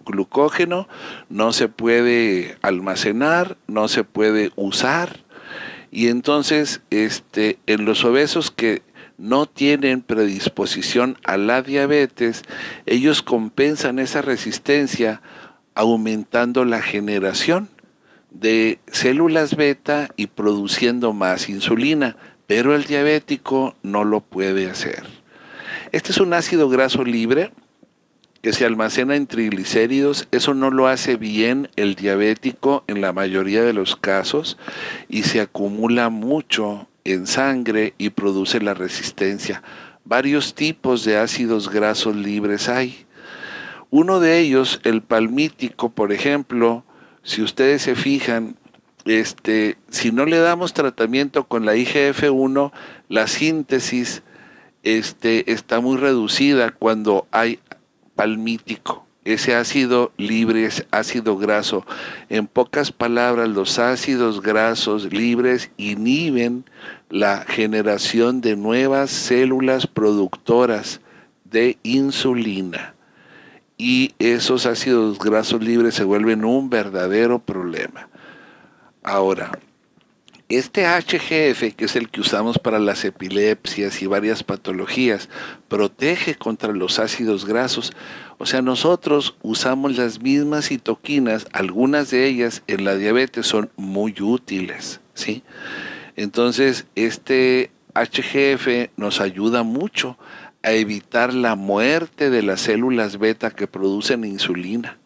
glucógeno, no se puede almacenar, no se puede usar, y entonces en los obesos que no tienen predisposición a la diabetes, ellos compensan esa resistencia aumentando la generación de células beta y produciendo más insulina, pero el diabético no lo puede hacer. Este es un ácido graso libre que se almacena en triglicéridos. Eso no lo hace bien el diabético en la mayoría de los casos y se acumula mucho en sangre y produce la resistencia. Varios tipos de ácidos grasos libres hay. Uno de ellos, el palmítico, por ejemplo, si ustedes se fijan, si no le damos tratamiento con la IGF-1, la síntesis está muy reducida cuando hay palmítico. Ese ácido libre es ácido graso. En pocas palabras, los ácidos grasos libres inhiben la generación de nuevas células productoras de insulina. Y esos ácidos grasos libres se vuelven un verdadero problema. Ahora, Este HGF, que es el que usamos para las epilepsias y varias patologías, protege contra los ácidos grasos. O sea, nosotros usamos las mismas citoquinas, algunas de ellas en la diabetes son muy útiles, ¿sí? Entonces, este HGF nos ayuda mucho a evitar la muerte de las células beta que producen insulina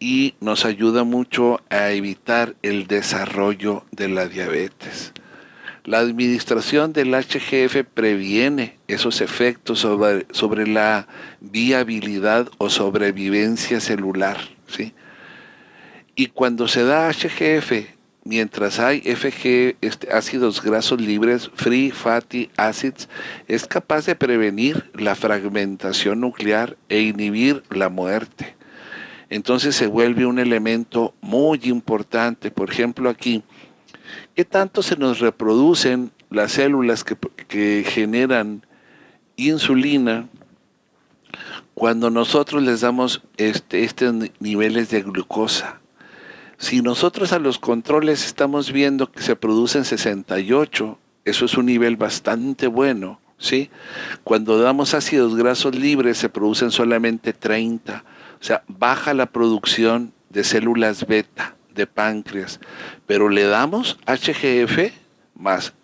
y nos ayuda mucho a evitar el desarrollo de la diabetes. La administración del HGF previene esos efectos sobre la viabilidad o sobrevivencia celular, ¿sí? Y cuando se da HGF, mientras hay ácidos grasos libres, free fatty acids, es capaz de prevenir la fragmentación nuclear e inhibir la muerte. Entonces se vuelve un elemento muy importante. Por ejemplo, aquí, ¿qué tanto se nos reproducen las células que generan insulina cuando nosotros les damos estos niveles de glucosa? Si nosotros a los controles estamos viendo que se producen 68, eso es un nivel bastante bueno, ¿sí? Cuando damos ácidos grasos libres se producen solamente 30, o sea, baja la producción de células beta de páncreas, pero le damos HGF más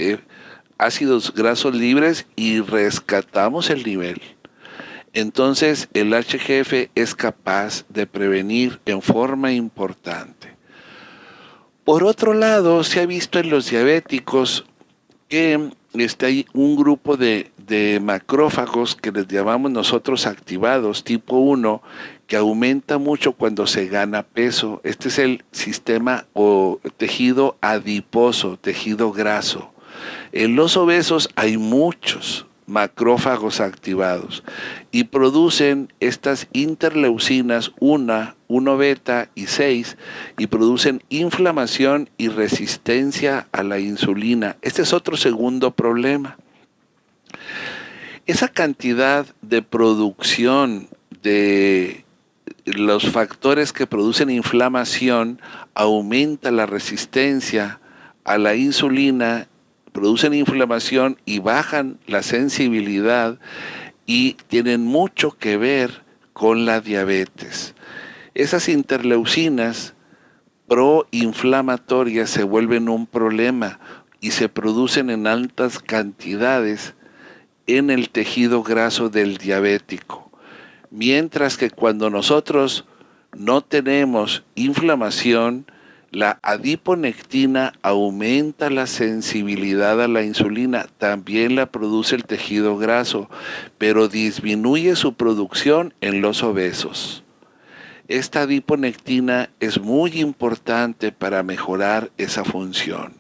ácidos grasos libres y rescatamos el nivel. Entonces el HGF es capaz de prevenir en forma importante. Por otro lado, se ha visto en los diabéticos que hay un grupo de macrófagos que les llamamos nosotros activados, tipo 1, que aumenta mucho cuando se gana peso. Este es el sistema o tejido adiposo, tejido graso. En los obesos hay muchos macrófagos activados y producen estas interleucinas 1 beta y 6 y producen inflamación y resistencia a la insulina. Este es otro segundo problema. Esa cantidad de producción de los factores que producen inflamación aumenta la resistencia a la insulina, producen inflamación y bajan la sensibilidad y tienen mucho que ver con la diabetes. Esas interleucinas proinflamatorias se vuelven un problema y se producen en altas cantidades en el tejido graso del diabético. Mientras que cuando nosotros no tenemos inflamación, la adiponectina aumenta la sensibilidad a la insulina, también la produce el tejido graso, pero disminuye su producción en los obesos. Esta adiponectina es muy importante para mejorar esa función.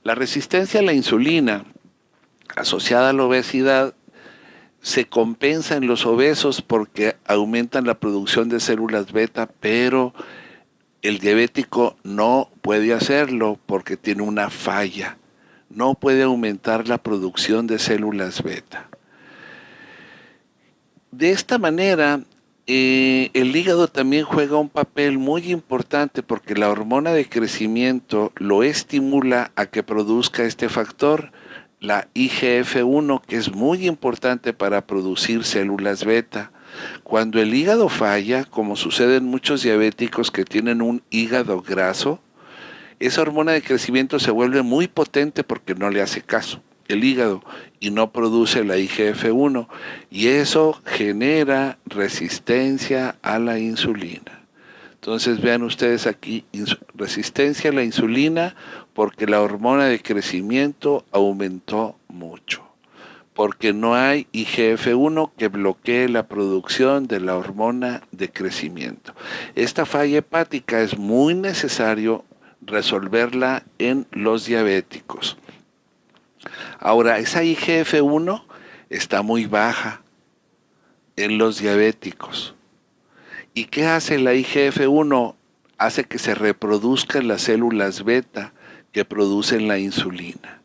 La resistencia a la insulina asociada a la obesidad se compensa en los obesos porque aumentan la producción de células beta, pero el diabético no puede hacerlo porque tiene una falla. No puede aumentar la producción de células beta. De esta manera, el hígado también juega un papel muy importante porque la hormona de crecimiento lo estimula a que produzca este factor, la IGF-1, que es muy importante para producir células beta. Cuando el hígado falla, como sucede en muchos diabéticos que tienen un hígado graso, esa hormona de crecimiento se vuelve muy potente porque no le hace caso el hígado y no produce la IGF-1 y eso genera resistencia a la insulina. Entonces vean ustedes aquí, resistencia a la insulina porque la hormona de crecimiento aumentó mucho. Porque no hay IGF-1 que bloquee la producción de la hormona de crecimiento. Esta falla hepática es muy necesario resolverla en los diabéticos. Ahora, esa IGF-1 está muy baja en los diabéticos. ¿Y qué hace la IGF-1? Hace que se reproduzcan las células beta que producen la insulina.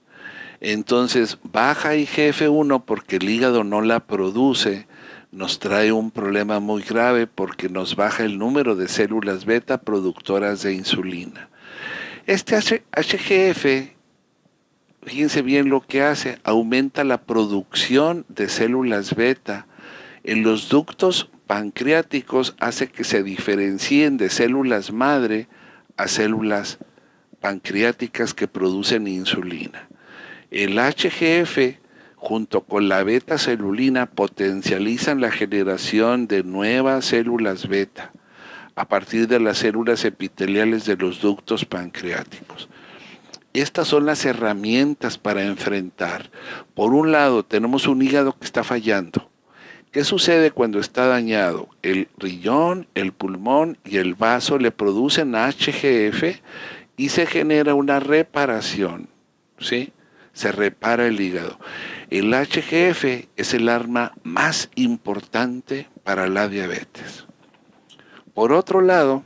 Entonces, baja IGF-1 porque el hígado no la produce, nos trae un problema muy grave porque nos baja el número de células beta productoras de insulina. Este HGF, fíjense bien lo que hace, aumenta la producción de células beta. En los ductos pancreáticos hace que se diferencien de células madre a células pancreáticas que producen insulina. El HGF junto con la beta-celulina potencializan la generación de nuevas células beta a partir de las células epiteliales de los ductos pancreáticos. Estas son las herramientas para enfrentar. Por un lado, tenemos un hígado que está fallando. ¿Qué sucede cuando está dañado? El riñón, el pulmón y el vaso le producen HGF y se genera una reparación, ¿sí? Se repara el hígado. El HGF es el arma más importante para la diabetes. Por otro lado,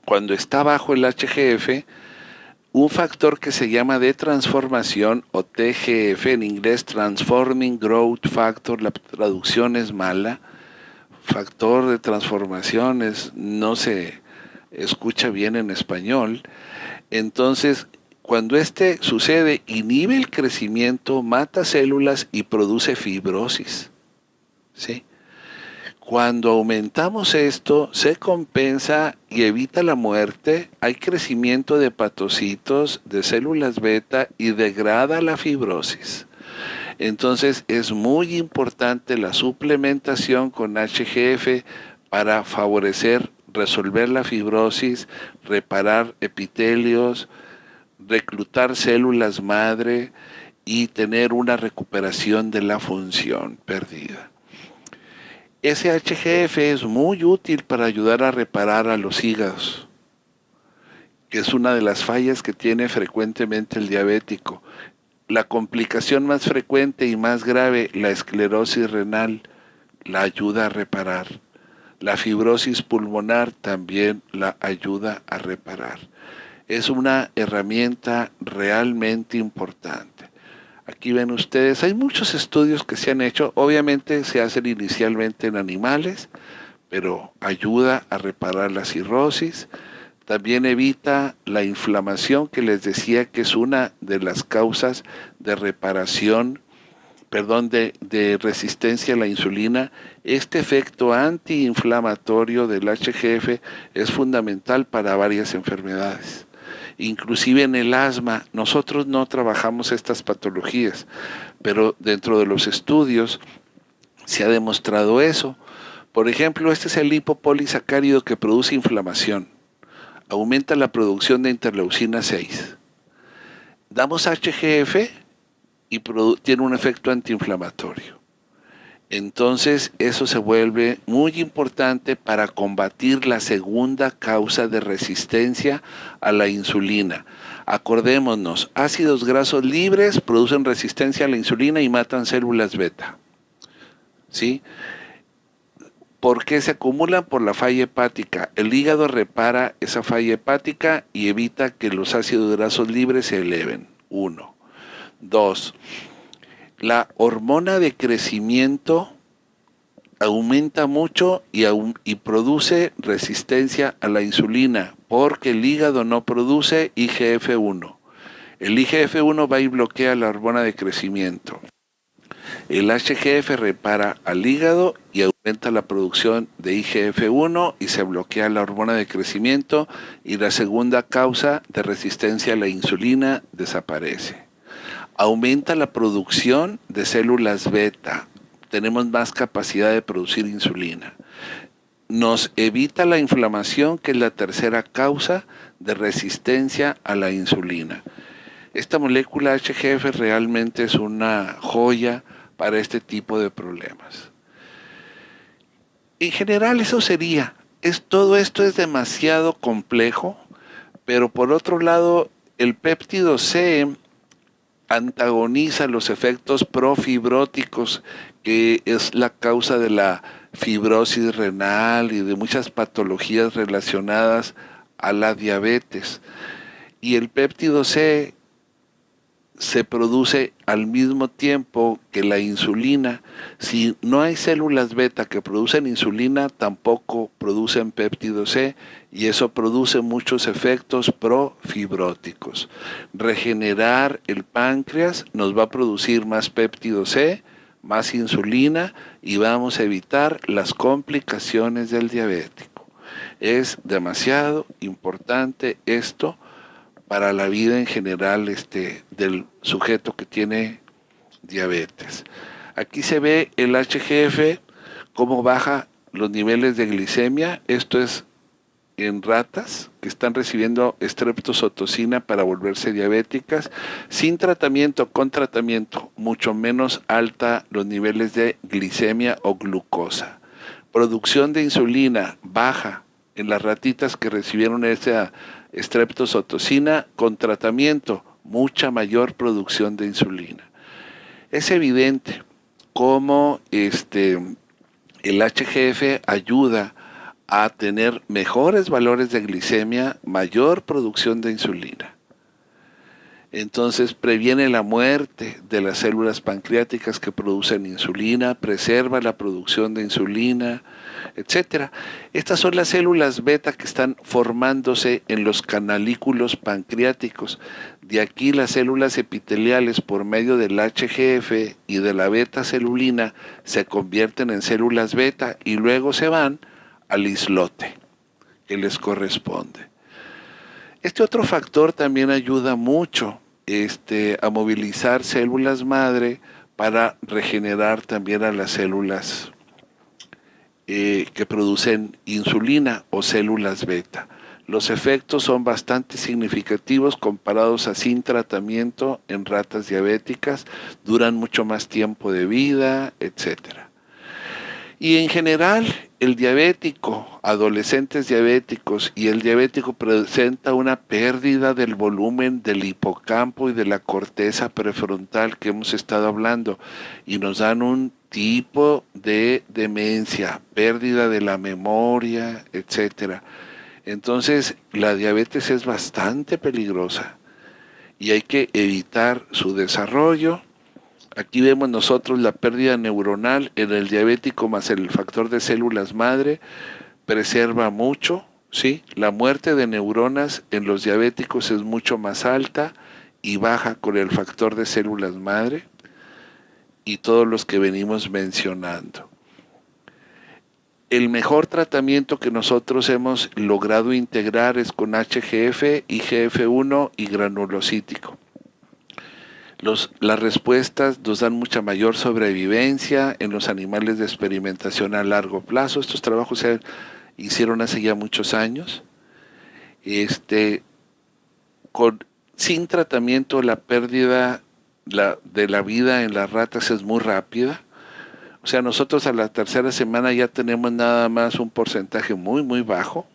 cuando está bajo el HGF, un factor que se llama de transformación o TGF en inglés, Transforming Growth Factor, la traducción es mala, factor de transformaciones no se escucha bien en español. Entonces, cuando este sucede, inhibe el crecimiento, mata células y produce fibrosis, ¿sí? Cuando aumentamos esto, se compensa y evita la muerte, hay crecimiento de hepatocitos, de células beta y degrada la fibrosis. Entonces es muy importante la suplementación con HGF para favorecer, resolver la fibrosis, reparar epitelios, reclutar células madre y tener una recuperación de la función perdida. Ese HGF es muy útil para ayudar a reparar a los hígados, que es una de las fallas que tiene frecuentemente el diabético. La complicación más frecuente y más grave, la esclerosis renal, la ayuda a reparar. La fibrosis pulmonar también la ayuda a reparar. Es una herramienta realmente importante. Aquí ven ustedes, hay muchos estudios que se han hecho, obviamente se hacen inicialmente en animales, pero ayuda a reparar la cirrosis, también evita la inflamación que les decía que es una de las causas de reparación, de resistencia a la insulina. Este efecto antiinflamatorio del HGF es fundamental para varias enfermedades. Inclusive en el asma, nosotros no trabajamos estas patologías, pero dentro de los estudios se ha demostrado eso. Por ejemplo, este es el lipopolisacárido que produce inflamación, aumenta la producción de interleucina 6. Damos HGF y tiene un efecto antiinflamatorio. Entonces eso se vuelve muy importante para combatir la segunda causa de resistencia a la insulina. Acordémonos, ácidos grasos libres producen resistencia a la insulina y matan células beta. ¿Sí? ¿Por qué se acumulan? Por la falla hepática. El hígado repara esa falla hepática y evita que los ácidos grasos libres se eleven. 1. 2. La hormona de crecimiento aumenta mucho y produce resistencia a la insulina porque el hígado no produce IGF-1. El IGF-1 va y bloquea la hormona de crecimiento. El HGF repara al hígado y aumenta la producción de IGF-1 y se bloquea la hormona de crecimiento y la segunda causa de resistencia a la insulina desaparece. Aumenta la producción de células beta. Tenemos más capacidad de producir insulina. Nos evita la inflamación, que es la tercera causa de resistencia a la insulina. Esta molécula HGF realmente es una joya para este tipo de problemas. En general eso sería. Todo esto es demasiado complejo, pero por otro lado, el péptido C antagoniza los efectos profibróticos, que es la causa de la fibrosis renal y de muchas patologías relacionadas a la diabetes. Y el péptido C se produce al mismo tiempo que la insulina. Si no hay células beta que producen insulina, tampoco producen péptido C, y eso produce muchos efectos profibróticos. Regenerar el páncreas nos va a producir más péptido C, más insulina, y vamos a evitar las complicaciones del diabético. Es demasiado importante esto para la vida en general del sujeto que tiene diabetes. Aquí se ve el HGF, cómo baja los niveles de glicemia. Esto es en ratas que están recibiendo streptozotocina para volverse diabéticas, sin tratamiento, con tratamiento, mucho menos alta los niveles de glicemia o glucosa. Producción de insulina baja en las ratitas que recibieron esa streptozotocina, con tratamiento, mucha mayor producción de insulina. Es evidente cómo el HGF ayuda a tener mejores valores de glicemia, mayor producción de insulina. Entonces previene la muerte de las células pancreáticas que producen insulina, preserva la producción de insulina, etc. Estas son las células beta que están formándose en los canalículos pancreáticos. De aquí las células epiteliales, por medio del HGF y de la beta celulina, se convierten en células beta y luego se van al islote que les corresponde. Este otro factor también ayuda mucho a movilizar células madre para regenerar también a las células que producen insulina o células beta. Los efectos son bastante significativos comparados a sin tratamiento en ratas diabéticas, duran mucho más tiempo de vida, etc. Y en general, el diabético, adolescentes diabéticos y el diabético presenta una pérdida del volumen del hipocampo y de la corteza prefrontal que hemos estado hablando, y nos dan un tipo de demencia, pérdida de la memoria, etc. Entonces, la diabetes es bastante peligrosa y hay que evitar su desarrollo. Aquí vemos nosotros la pérdida neuronal en el diabético más el factor de células madre, preserva mucho, ¿sí? La muerte de neuronas en los diabéticos es mucho más alta y baja con el factor de células madre y todos los que venimos mencionando. El mejor tratamiento que nosotros hemos logrado integrar es con HGF, IGF-1 y granulocítico. Las respuestas nos dan mucha mayor sobrevivencia en los animales de experimentación a largo plazo. Estos trabajos se hicieron hace ya muchos años. Sin tratamiento, la pérdida de la vida en las ratas es muy rápida. O sea, nosotros a la tercera semana ya tenemos nada más un porcentaje muy, muy bajo,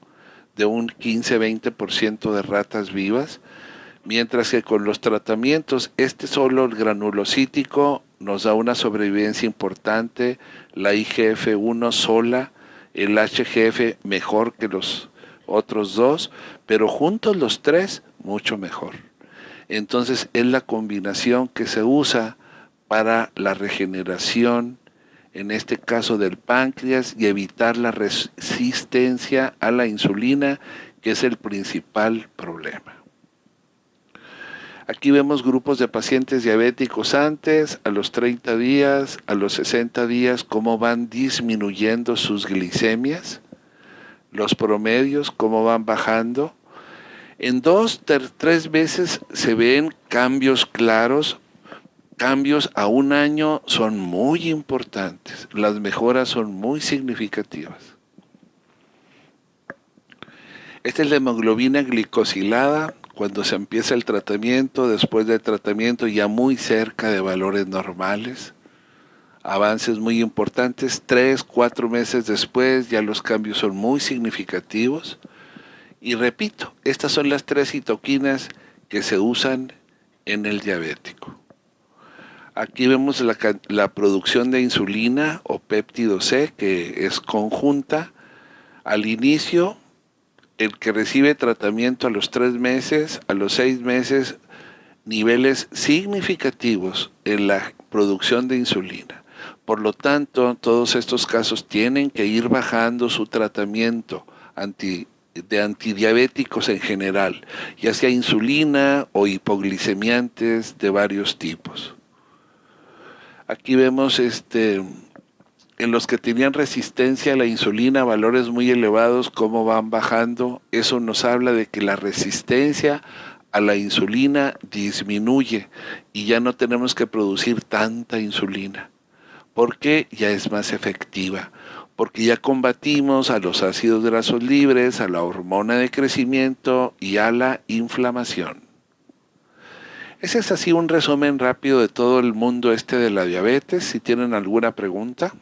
de un 15-20% de ratas vivas. Mientras que con los tratamientos, solo el granulocítico nos da una sobrevivencia importante, la IGF-1 sola, el HGF mejor que los otros dos, pero juntos los tres, mucho mejor. Entonces es la combinación que se usa para la regeneración, en este caso del páncreas, y evitar la resistencia a la insulina, que es el principal problema. Aquí vemos grupos de pacientes diabéticos antes, a los 30 días, a los 60 días, cómo van disminuyendo sus glicemias, los promedios, cómo van bajando. En 2-3 meses se ven cambios claros, cambios a un año son muy importantes, las mejoras son muy significativas. Esta es la hemoglobina glicosilada. Cuando se empieza el tratamiento, después del tratamiento ya muy cerca de valores normales, avances muy importantes, 3-4 meses después ya los cambios son muy significativos. Y repito, estas son las 3 citoquinas que se usan en el diabético. Aquí vemos la producción de insulina o péptido C, que es conjunta. Al inicio, el que recibe tratamiento a los 3 meses, a los 6 meses, niveles significativos en la producción de insulina. Por lo tanto, todos estos casos tienen que ir bajando su tratamiento de antidiabéticos en general, ya sea insulina o hipoglicemiantes de varios tipos. Aquí vemos en los que tenían resistencia a la insulina, valores muy elevados, cómo van bajando. Eso nos habla de que la resistencia a la insulina disminuye y ya no tenemos que producir tanta insulina, porque ya es más efectiva, porque ya combatimos a los ácidos grasos libres, a la hormona de crecimiento y a la inflamación. Ese es así un resumen rápido de todo el mundo de la diabetes. Si tienen alguna pregunta.